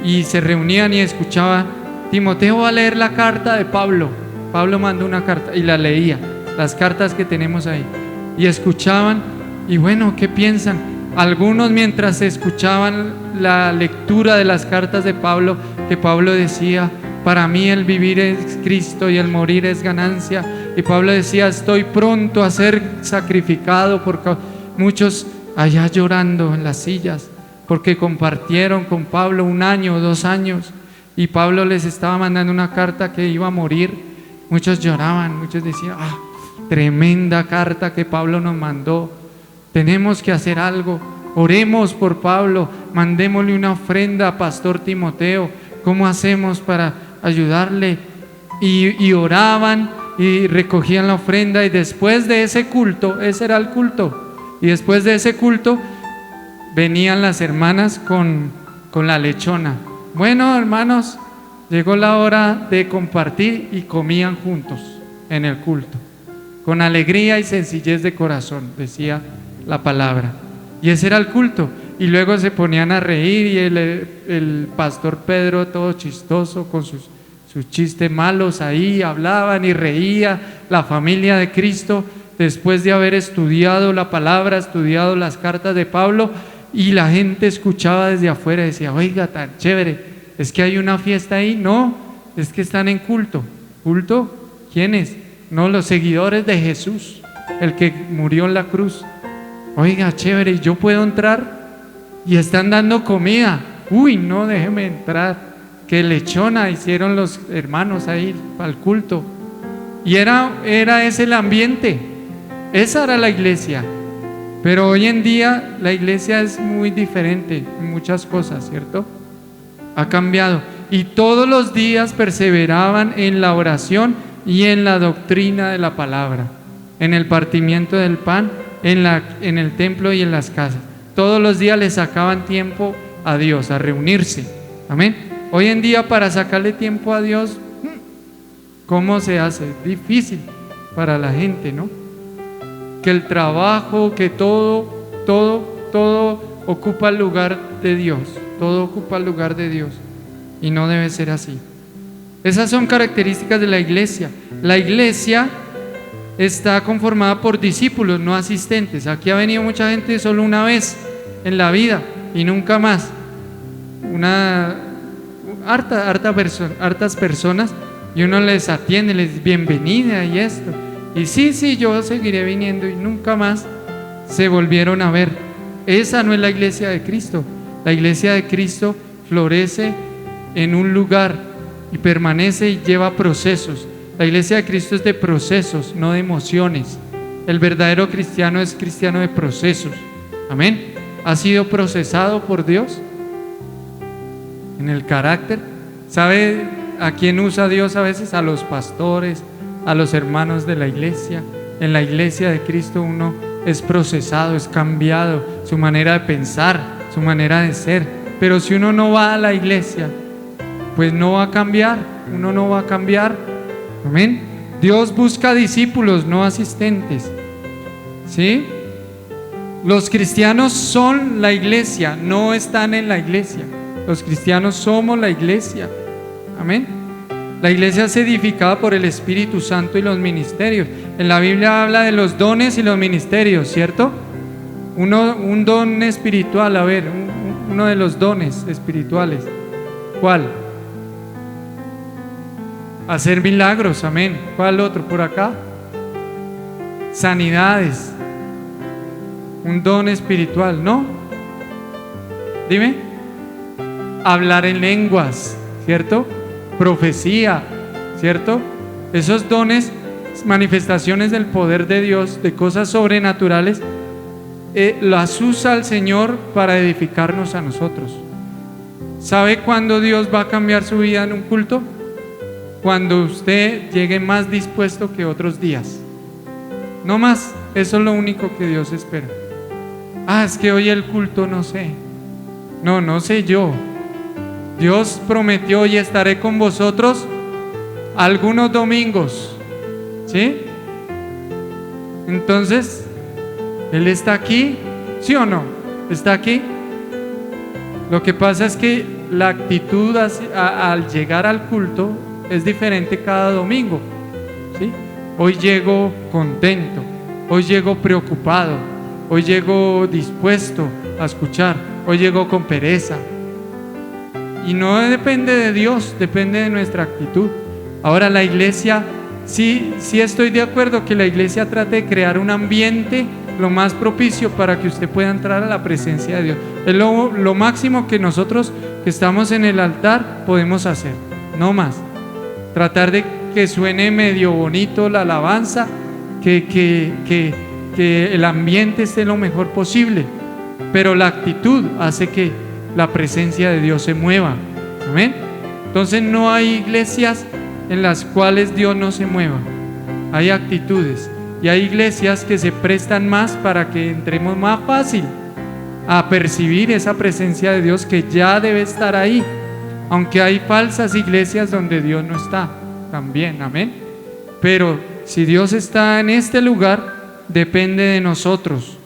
y se reunían y escuchaban, Timoteo va a leer la carta de Pablo. Pablo mandó una carta y la leía, las cartas que tenemos ahí. Y escuchaban, y bueno, ¿qué piensan? Algunos, mientras escuchaban la lectura de las cartas de Pablo, que Pablo decía, para mí el vivir es Cristo y el morir es ganancia. Y Pablo decía, estoy pronto a ser sacrificado por muchos allá llorando en las sillas, porque compartieron con Pablo 1 año o 2 años, y Pablo les estaba mandando una carta que iba a morir. Muchos lloraban, muchos decían, tremenda carta que Pablo nos mandó, tenemos que hacer algo, oremos por Pablo, mandémosle una ofrenda a Pastor Timoteo, ¿cómo hacemos para ayudarle? Y oraban y recogían la ofrenda, y después de ese culto, ese era el culto, y después de ese culto venían las hermanas con la lechona. Bueno, hermanos, llegó la hora de compartir, y comían juntos en el culto, con alegría y sencillez de corazón, decía la palabra. Y ese era el culto. Y luego se ponían a reír, y el pastor Pedro, todo chistoso, con sus chistes malos ahí, hablaban y reía. La familia de Cristo, después de haber estudiado la palabra, estudiado las cartas de Pablo, y la gente escuchaba desde afuera, decía, oiga, tan chévere, ¿es que hay una fiesta ahí? No, es que están en culto. ¿Culto? ¿Quiénes? No, los seguidores de Jesús, el que murió en la cruz. Oiga, chévere, ¿y yo puedo entrar? Y están dando comida. Uy, no, déjeme entrar. Qué lechona hicieron los hermanos ahí para el culto. Y era ese el ambiente. Esa era la iglesia. Pero hoy en día la iglesia es muy diferente en muchas cosas, ¿cierto? Ha cambiado. Y todos los días perseveraban en la oración y en la doctrina de la palabra, en el partimiento del pan, en el templo y en las casas. Todos los días le sacaban tiempo a Dios, a reunirse. Amén. Hoy en día, para sacarle tiempo a Dios, ¿cómo se hace? Es difícil para la gente, ¿no? Que el trabajo, que todo ocupa el lugar de Dios. Todo ocupa el lugar de Dios. Y no debe ser así. Esas son características de la iglesia. La iglesia está conformada por discípulos, no asistentes. Aquí ha venido mucha gente solo una vez en la vida y nunca más. Hartas personas, y uno les atiende, les dice bienvenida y esto. Y sí, yo seguiré viniendo, y nunca más se volvieron a ver. Esa no es la iglesia de Cristo. La iglesia de Cristo florece en un lugar y permanece y lleva procesos. La iglesia de Cristo es de procesos, no de emociones. El verdadero cristiano es cristiano de procesos. Amén. ¿Ha sido procesado por Dios en el carácter? ¿Sabe a quién usa Dios a veces? A los pastores, a los hermanos de la iglesia. En la iglesia de Cristo uno es procesado, es cambiado, su manera de pensar, su manera de ser. Pero si uno no va a la iglesia, pues no va a cambiar, uno no va a cambiar. Amén. Dios busca discípulos, no asistentes. ¿Sí? Los cristianos son la iglesia, no están en la iglesia. Los cristianos somos la iglesia. Amén. La iglesia es edificada por el Espíritu Santo y los ministerios. En la Biblia habla de los dones y los ministerios, ¿cierto? Un don espiritual, a ver, uno de los dones espirituales. ¿Cuál? Hacer milagros, amén. ¿Cuál otro por acá? Sanidades. Un don espiritual, ¿no? Dime. Hablar en lenguas, ¿cierto? Profecía, ¿cierto? Esos dones, manifestaciones del poder de Dios, de cosas sobrenaturales, las usa el Señor para edificarnos a nosotros. ¿Sabe cuándo Dios va a cambiar su vida en un culto? Cuando usted llegue más dispuesto que otros días. No más, eso es lo único que Dios espera. Es que hoy el culto no sé. No sé yo. Dios prometió: y estaré con vosotros algunos domingos, ¿sí? Entonces, Él está aquí, ¿sí o no? ¿Está aquí? Lo que pasa es que la actitud al llegar al culto es diferente cada domingo, ¿sí? Hoy llego contento, hoy llego preocupado, hoy llego dispuesto a escuchar, hoy llego con pereza. Y no depende de Dios, depende de nuestra actitud. Ahora la iglesia, sí estoy de acuerdo que la iglesia trate de crear un ambiente lo más propicio para que usted pueda entrar a la presencia de Dios. Es lo máximo que nosotros que estamos en el altar podemos hacer, no más. Tratar de que suene medio bonito la alabanza, que el ambiente esté lo mejor posible, pero la actitud hace que la presencia de Dios se mueva. Amén. Entonces no hay iglesias en las cuales Dios no se mueva. Hay actitudes y hay iglesias que se prestan más para que entremos más fácil a percibir esa presencia de Dios que ya debe estar ahí, aunque hay falsas iglesias donde Dios no está también. Amén. Pero si Dios está en este lugar, depende de nosotros.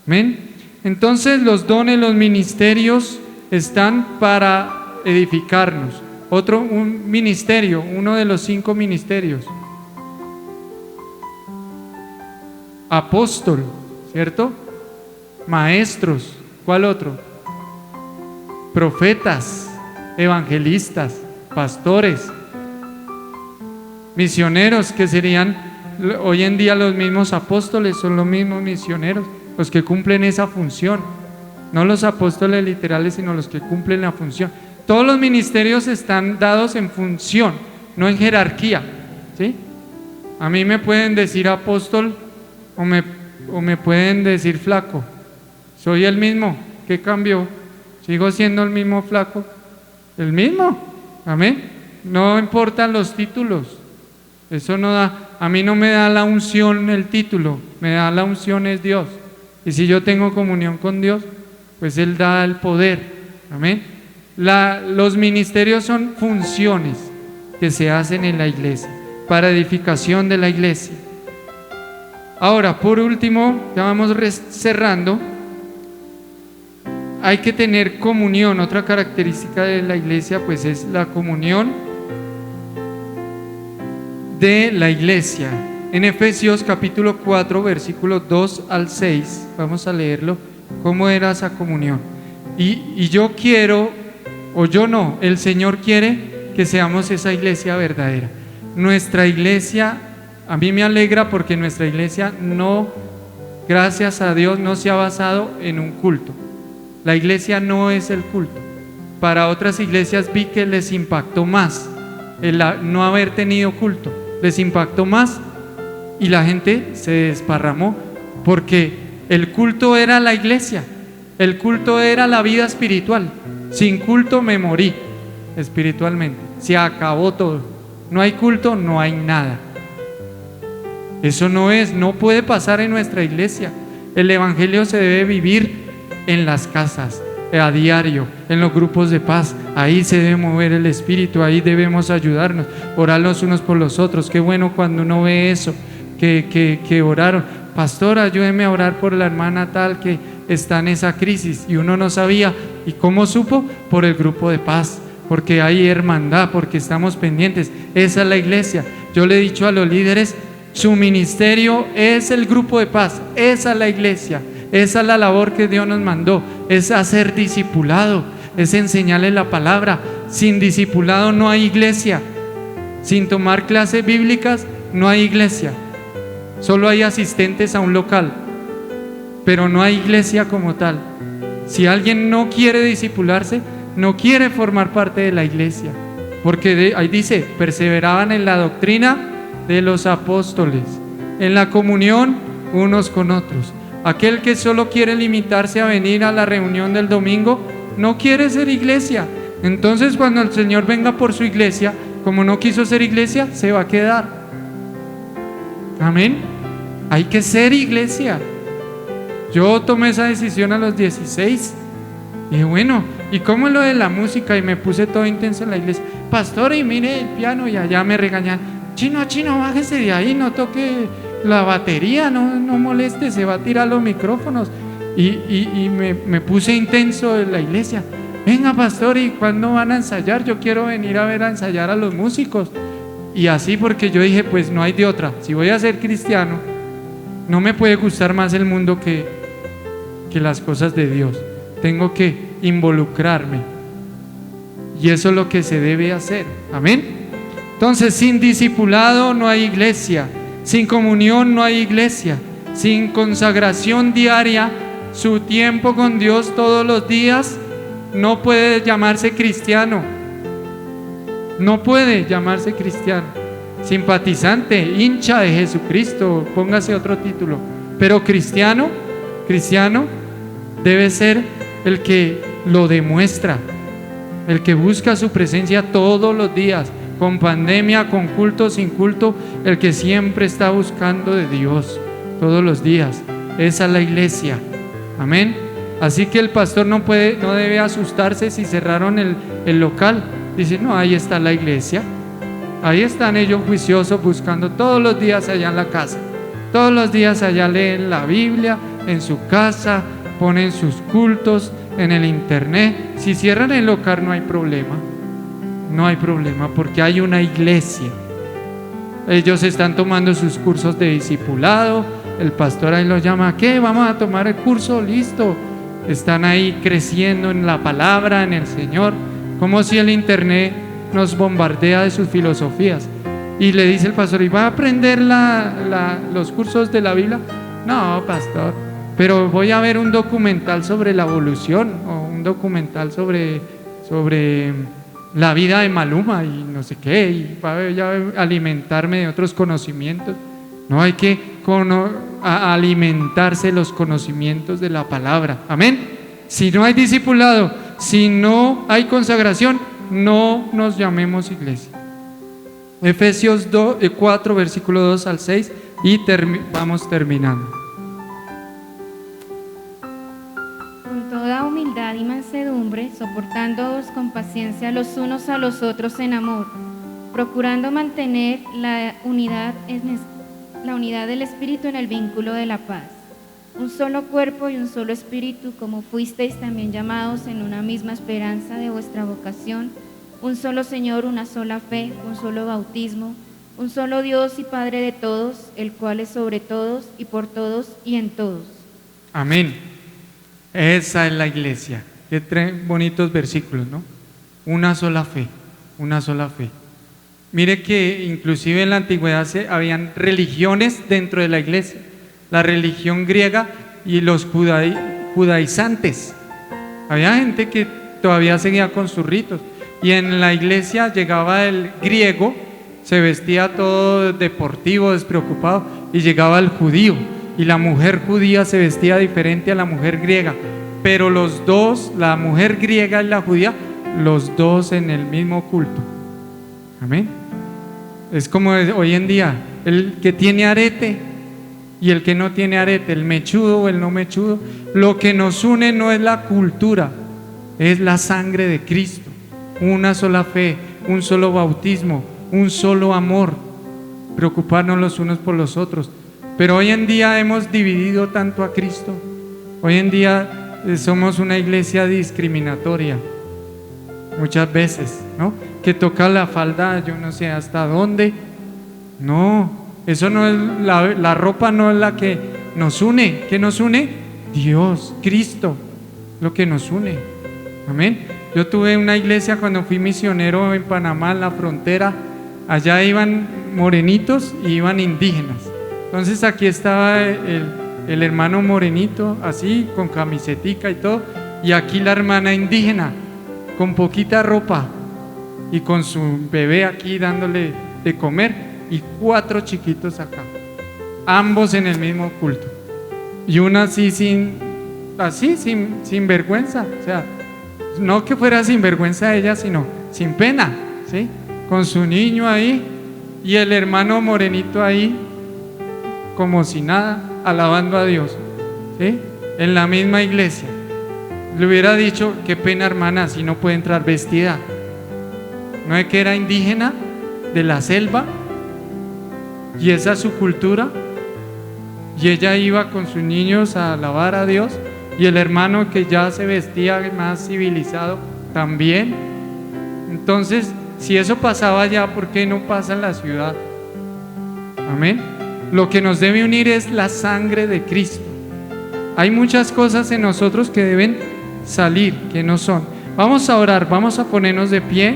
Amén. Entonces los dones, los ministerios están para edificarnos. Un ministerio, uno de los 5 ministerios. Apóstol, ¿cierto? Maestros, ¿cuál otro? Profetas, evangelistas, pastores, misioneros, que serían hoy en día los mismos apóstoles, son los mismos misioneros, los que cumplen esa función, no los apóstoles literales, sino los que cumplen la función. Todos los ministerios están dados en función, no en jerarquía, ¿sí? A mí me pueden decir apóstol o me pueden decir flaco. Soy el mismo. ¿Qué cambió? ¿Sigo siendo el mismo flaco? El mismo. Amén. No importan los títulos. Eso no da. A mí no me da la unción el título. Me da la unción es Dios. Y si yo tengo comunión con Dios, pues Él da el poder. Amén. Los ministerios son funciones que se hacen en la iglesia para edificación de la iglesia. Ahora, por último, ya vamos cerrando. Hay que tener comunión. Otra característica de la iglesia pues es la comunión de la iglesia. En Efesios capítulo 4 versículos 2 al 6 vamos a leerlo, cómo era esa comunión. Y yo quiero, o yo no, el Señor quiere que seamos esa iglesia verdadera. Nuestra iglesia, a mí me alegra porque nuestra iglesia no, gracias a Dios, no se ha basado en un culto. La iglesia no es el culto. Para otras iglesias vi que les impactó más el no haber tenido culto, les impactó más y la gente se desparramó porque el culto era la iglesia, el culto era la vida espiritual. Sin culto me morí espiritualmente, se acabó todo. No hay culto, no hay nada. Eso no puede pasar en nuestra iglesia. El evangelio se debe vivir en las casas, a diario, en los grupos de paz. Ahí se debe mover el espíritu, ahí debemos ayudarnos, orar los unos por los otros. Qué bueno cuando uno ve eso, que oraron, pastor, ayúdeme a orar por la hermana tal que está en esa crisis, y uno no sabía. ¿Y cómo supo? Por el grupo de paz, porque hay hermandad, porque estamos pendientes. Esa es la iglesia. Yo le he dicho a los líderes, su ministerio es el grupo de paz, esa es la iglesia. Esa es la labor que Dios nos mandó, es hacer discipulado, es enseñarle la palabra. Sin discipulado no hay iglesia. Sin tomar clases bíblicas no hay iglesia. Solo hay asistentes a un local, pero no hay iglesia como tal. Si alguien no quiere discipularse, no quiere formar parte de la iglesia, porque ahí dice, perseveraban en la doctrina de los apóstoles, en la comunión unos con otros. Aquel que solo quiere limitarse a venir a la reunión del domingo, no quiere ser iglesia. Entonces cuando el Señor venga por su iglesia, como no quiso ser iglesia, se va a quedar. Amén. Hay que ser iglesia. Yo tomé esa decisión a los 16. Y bueno, ¿Y cómo es lo de la música? Y me puse todo intenso en la iglesia. Pastor, y mire el piano, y allá me regañan. Chino, bájese de ahí, no toque la batería, no moleste, se va a tirar los micrófonos. Y me puse intenso en la iglesia. Venga, pastor, ¿y cuándo van a ensayar? Yo quiero venir a ver a ensayar a los músicos. Y así, porque yo dije, pues no hay de otra. Si voy a ser cristiano, no me puede gustar más el mundo que las cosas de Dios. Tengo que involucrarme. Y eso es lo que se debe hacer. Amén. Entonces, sin discipulado no hay iglesia. Sin comunión no hay iglesia. Sin consagración diaria, su tiempo con Dios todos los días, no puede llamarse cristiano. No puede llamarse cristiano. Simpatizante, hincha de Jesucristo, póngase otro título. Pero cristiano debe ser el que lo demuestra, el que busca su presencia todos los días, con pandemia, con culto, sin culto, el que siempre está buscando de Dios todos los días. Esa es la iglesia. Amén. Así que el pastor no debe asustarse si cerraron el local. Dice, no, ahí está la iglesia. Ahí están ellos juiciosos buscando todos los días allá en la casa. Todos los días allá leen la Biblia en su casa, ponen sus cultos en el internet. Si cierran el local no hay problema. No hay problema porque hay una iglesia. Ellos están tomando sus cursos de discipulado. El pastor ahí los llama, ¿qué? Vamos a tomar el curso, listo. Están ahí creciendo en la palabra, en el Señor. Como si el internet nos bombardea de sus filosofías. Y le dice el pastor, ¿y va a aprender los cursos de la Biblia? No, pastor, pero voy a ver un documental sobre la evolución, o un documental sobre la vida de Maluma y no sé qué, y voy a alimentarme de otros conocimientos. No, hay que alimentarse los conocimientos de la palabra. Amén. Si no hay discipulado, si no hay consagración, no nos llamemos iglesia. Efesios 4, versículo 2 al 6, y vamos terminando. Con toda humildad y mansedumbre, soportándoos con paciencia los unos a los otros en amor, procurando mantener la unidad del Espíritu en el vínculo de la paz. Un solo cuerpo y un solo espíritu, como fuisteis también llamados en una misma esperanza de vuestra vocación, un solo Señor, una sola fe, un solo bautismo, un solo Dios y Padre de todos, el cual es sobre todos y por todos y en todos. Amén. Esa es la iglesia. Qué tres bonitos versículos, ¿no? Una sola fe, una sola fe. Mire que inclusive en la antigüedad habían religiones dentro de la iglesia. La religión griega y los judaizantes. Había gente que todavía seguía con sus ritos. Y en la iglesia llegaba el griego, se vestía todo deportivo, despreocupado, y llegaba el judío. Y la mujer judía se vestía diferente a la mujer griega. Pero los dos, la mujer griega y la judía, los dos en el mismo culto. Amén. Es como hoy en día, el que tiene arete y el que no tiene arete, el mechudo o el no mechudo. Lo que nos une no es la cultura, es la sangre de Cristo. Una sola fe, un solo bautismo, un solo amor, preocuparnos los unos por los otros. Pero hoy en día hemos dividido tanto a Cristo. Hoy en día somos una iglesia discriminatoria, muchas veces, ¿no? Que toca la falda, yo no sé hasta dónde. No, eso no es, la ropa no es la que nos une. ¿Qué nos une? Dios, Cristo, lo que nos une. Amén. Yo tuve una iglesia cuando fui misionero en Panamá, en la frontera. Allá iban morenitos y iban indígenas. Entonces aquí estaba el hermano morenito, así, con camisetica y todo. Y aquí la hermana indígena, con poquita ropa y con su bebé aquí dándole de comer. Y 4 chiquitos acá, ambos en el mismo culto. Y una así sin vergüenza. O sea, no que fuera sin vergüenza ella, sino sin pena, ¿sí? Con su niño ahí y el hermano morenito ahí, como si nada, alabando a Dios, ¿sí? En la misma iglesia. Le hubiera dicho, qué pena hermana, si no puede entrar vestida. ¿No es que era indígena de la selva? Y esa es su cultura. Y ella iba con sus niños a alabar a Dios. Y el hermano que ya se vestía más civilizado también. Entonces, si eso pasaba allá, ¿por qué no pasa en la ciudad? Amén. Lo que nos debe unir es la sangre de Cristo. Hay muchas cosas en nosotros que deben salir, que no son. Vamos a orar, vamos a ponernos de pie,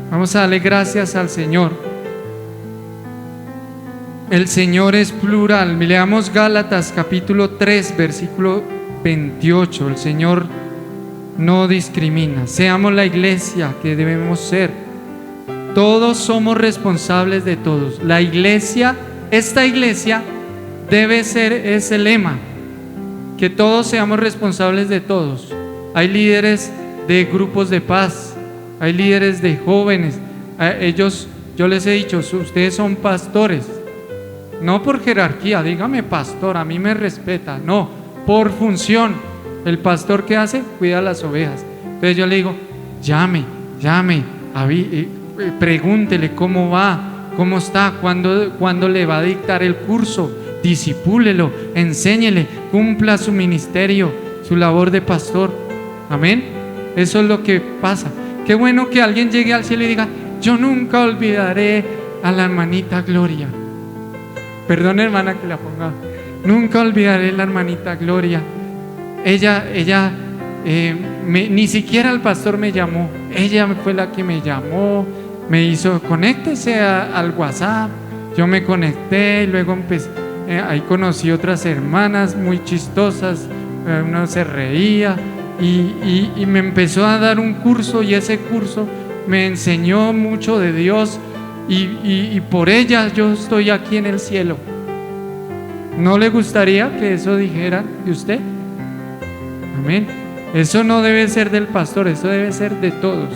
vamos a darle gracias al Señor. El Señor es plural. Leamos Gálatas capítulo 3, versículo 28. El Señor no discrimina. Seamos la iglesia que debemos ser. Todos somos responsables de todos. La iglesia, esta iglesia debe ser ese lema, que todos seamos responsables de todos. Hay líderes de grupos de paz, hay líderes de jóvenes. Ellos, yo les he dicho, ustedes son pastores, no por jerarquía, dígame pastor, a mí me respeta, no, por función. El pastor, ¿qué hace? Cuida las ovejas. Entonces yo le digo, llame, pregúntele cómo va, cómo está, cuándo le va a dictar el curso, disipúlelo, enséñele, cumpla su ministerio, su labor de pastor. Amén. Eso es lo que pasa. Qué bueno que alguien llegue al cielo y diga, yo nunca olvidaré a la hermanita Gloria. Perdón, hermana, que la ponga. Nunca olvidaré a la hermanita Gloria. Ella ni siquiera el pastor me llamó. Ella fue la que me llamó, me hizo, conéctese al WhatsApp. Yo me conecté y luego empecé. Ahí conocí otras hermanas muy chistosas, uno se reía y me empezó a dar un curso, y ese curso me enseñó mucho de Dios y por ella yo estoy aquí en el cielo. ¿No le gustaría que eso dijera de usted? Amén. Eso no debe ser del pastor, eso debe ser de todos.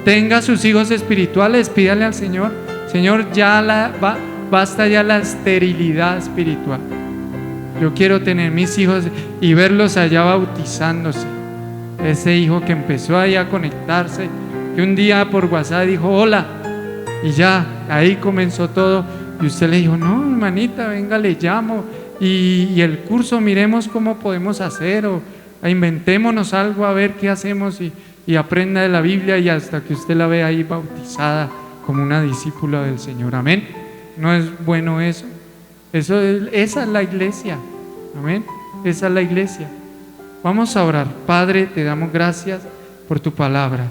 Tenga sus hijos espirituales, pídale al Señor, Señor, basta ya la esterilidad espiritual. Yo quiero tener mis hijos y verlos allá bautizándose. Ese hijo que empezó ahí a conectarse, que un día por WhatsApp dijo hola, y ya ahí comenzó todo. Y usted le dijo, no, hermanita, venga, le llamo, y el curso miremos cómo podemos hacer, o inventémonos algo a ver qué hacemos, y aprenda de la Biblia, y hasta que usted la vea ahí bautizada como una discípula del Señor. Amén. ¿No es bueno eso? Esa es la iglesia. Amén. Esa es la iglesia. Vamos a orar. Padre, te damos gracias por tu palabra.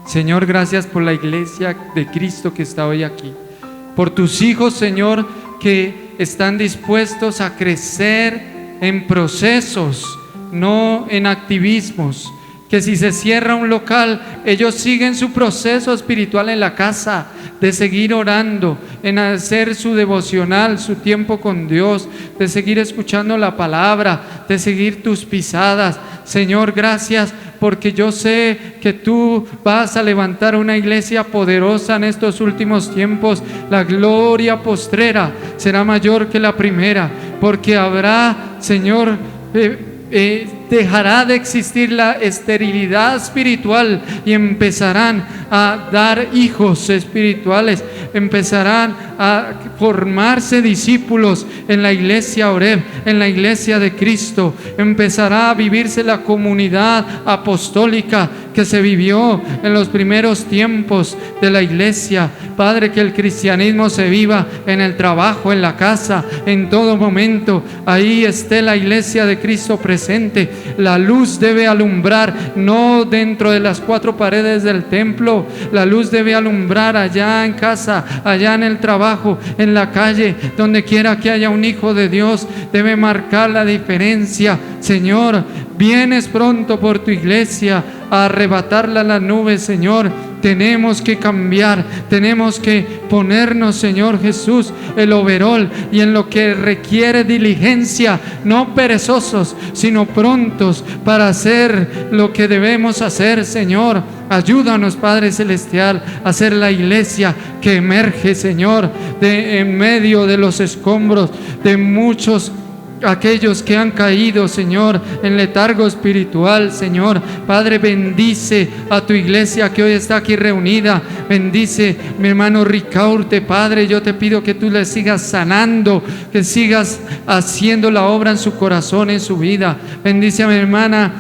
Señor, gracias por la iglesia de Cristo que está hoy aquí. Por tus hijos, Señor, que están dispuestos a crecer en procesos, no en activismos. Que si se cierra un local, ellos siguen su proceso espiritual en la casa, de seguir orando, en hacer su devocional, su tiempo con Dios, de seguir escuchando la palabra, de seguir tus pisadas. Señor, gracias, porque yo sé que tú vas a levantar una iglesia poderosa en estos últimos tiempos. La gloria postrera será mayor que la primera, porque habrá, Señor, dejará de existir la esterilidad espiritual y empezarán a dar hijos espirituales, empezarán a formarse discípulos en la iglesia Oreb, en la iglesia de Cristo. Empezará a vivirse la comunidad apostólica que se vivió en los primeros tiempos de la iglesia. Padre, que el cristianismo se viva en el trabajo, en la casa, en todo momento. Ahí esté la iglesia de Cristo presente. La luz debe alumbrar, no dentro de las cuatro paredes del templo. La luz debe alumbrar allá en casa, allá en el trabajo, en la calle, donde quiera que haya un hijo de Dios. Debe marcar la diferencia. Señor, vienes pronto por tu iglesia a arrebatarla a las nubes, Señor. Tenemos que cambiar, tenemos que ponernos, Señor Jesús, el overol, y en lo que requiere diligencia, no perezosos, sino prontos para hacer lo que debemos hacer, Señor. Ayúdanos, Padre Celestial, a ser la iglesia que emerge, Señor, en medio de los escombros de muchos aquellos que han caído, Señor, en letargo espiritual, Señor. Padre, bendice a tu iglesia que hoy está aquí reunida. Bendice mi hermano Ricaurte, Padre. Yo te pido que tú le sigas sanando, que sigas haciendo la obra en su corazón, en su vida. Bendice a mi hermana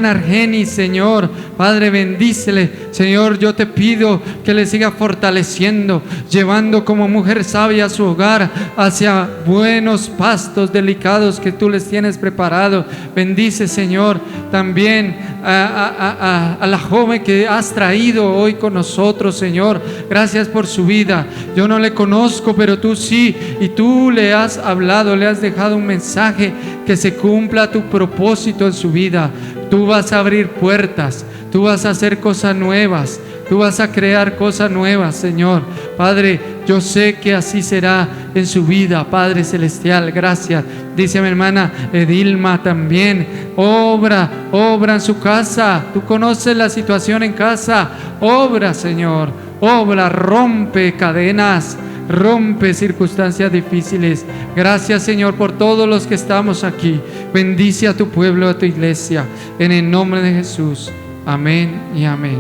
Argenis, Señor. Padre, bendícele, Señor. Yo te pido que le siga fortaleciendo, llevando como mujer sabia a su hogar hacia buenos pastos delicados que tú les tienes preparado. Bendice, Señor, también a la joven que has traído hoy con nosotros, Señor. Gracias por su vida. Yo no le conozco, pero tú sí, y tú le has hablado, le has dejado un mensaje. Que se cumpla tu propósito en su vida. Tú vas a abrir puertas, tú vas a hacer cosas nuevas, tú vas a crear cosas nuevas, Señor. Padre, yo sé que así será en su vida, Padre Celestial. Gracias. Dice mi hermana Edilma también, obra en su casa. Tú conoces la situación en casa. Obra, Señor, obra, rompe cadenas, rompe circunstancias difíciles. Gracias, Señor, por todos los que estamos aquí. Bendice a tu pueblo, a tu iglesia, en el nombre de Jesús. Amén y amén.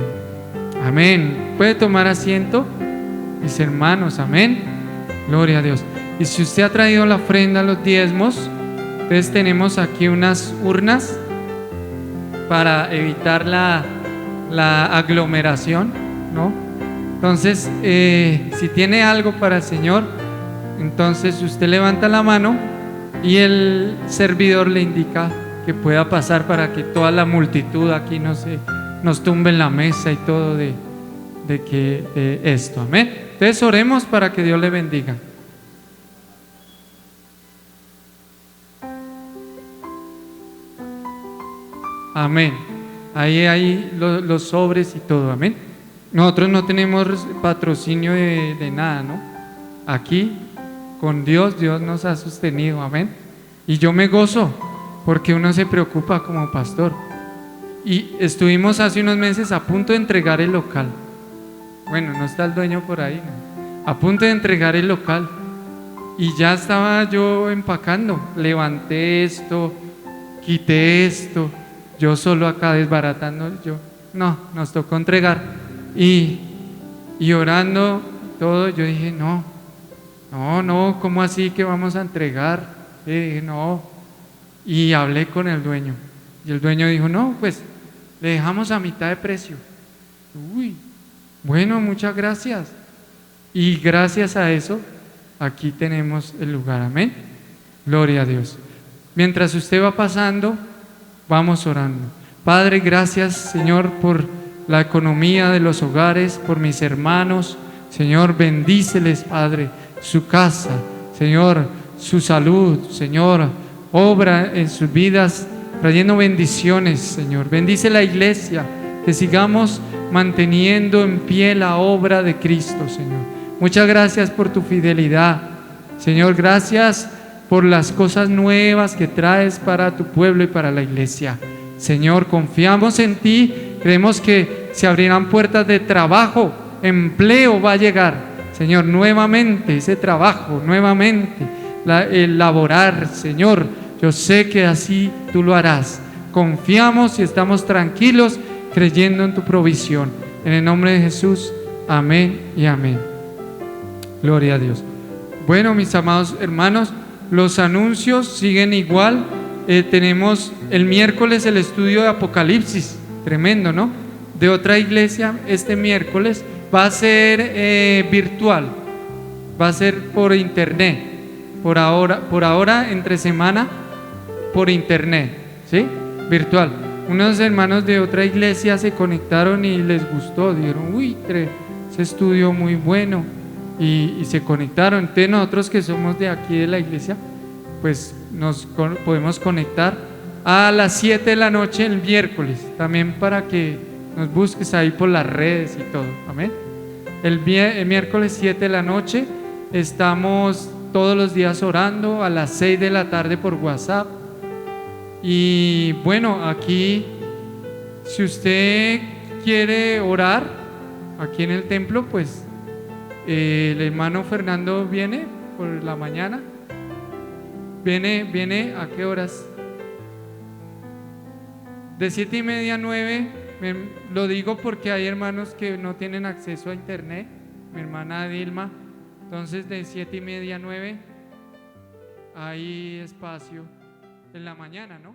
Amén. Puede tomar asiento, mis hermanos. Amén. Gloria a Dios. Y si usted ha traído la ofrenda, los diezmos, entonces tenemos aquí unas urnas para evitar la aglomeración, ¿no? Entonces, si tiene algo para el Señor, entonces usted levanta la mano y el servidor le indica que pueda pasar para que toda la multitud aquí no se nos tumbe en la mesa y todo de esto. Amén. Entonces oremos para que Dios le bendiga. Amén. Ahí hay los sobres y todo. Amén. Nosotros no tenemos patrocinio de nada, ¿no? Aquí, con Dios nos ha sostenido, amén. Y yo me gozo, porque uno se preocupa como pastor. Y estuvimos hace unos meses a punto de entregar el local. Bueno, no está el dueño por ahí, ¿no? A punto de entregar el local. Y ya estaba yo empacando. Levanté esto, quité esto. Yo solo acá desbaratando. No, nos tocó entregar. Y orando todo, yo dije, no, ¿cómo así que vamos a entregar? Dije, no. Y hablé con el dueño. Y el dueño dijo, no, pues le dejamos a mitad de precio. Uy, bueno, muchas gracias. Y gracias a eso, aquí tenemos el lugar. Amén. Gloria a Dios. Mientras usted va pasando, vamos orando. Padre, gracias, Señor, por la economía de los hogares, por mis hermanos. Señor, bendíceles, Padre, su casa, Señor, su salud, Señor, obra en sus vidas, trayendo bendiciones, Señor. Bendice la iglesia, que sigamos manteniendo en pie la obra de Cristo, Señor. Muchas gracias por tu fidelidad, Señor. Gracias por las cosas nuevas que traes para tu pueblo y para la iglesia. Señor, confiamos en ti. Creemos que se abrirán puertas de trabajo, empleo va a llegar, Señor, nuevamente ese trabajo, nuevamente el laborar, Señor. Yo sé que así tú lo harás. Confiamos y estamos tranquilos creyendo en tu provisión. En el nombre de Jesús, amén y amén. Gloria a Dios. Bueno, mis amados hermanos, los anuncios siguen igual. Tenemos el miércoles el estudio de Apocalipsis. Tremendo, ¿no? De otra iglesia, este miércoles va a ser virtual, va a ser por internet, por ahora entre semana, por internet, ¿sí? Virtual. Unos hermanos de otra iglesia se conectaron y les gustó, dijeron, uy, ese estudio muy bueno, y se conectaron. Entonces nosotros que somos de aquí de la iglesia, pues nos podemos conectar a las 7 de la noche el miércoles, también para que nos busques ahí por las redes y todo, amén. El miércoles 7 de la noche estamos todos los días orando a las 6 de la tarde por WhatsApp. Y bueno, aquí si usted quiere orar aquí en el templo, pues el hermano Fernando viene por la mañana ¿Viene a qué horas? De 7:30 a 9. Lo digo porque hay hermanos que no tienen acceso a internet. Mi hermana Dilma. Entonces de 7:30 a 9 hay espacio en la mañana, ¿no?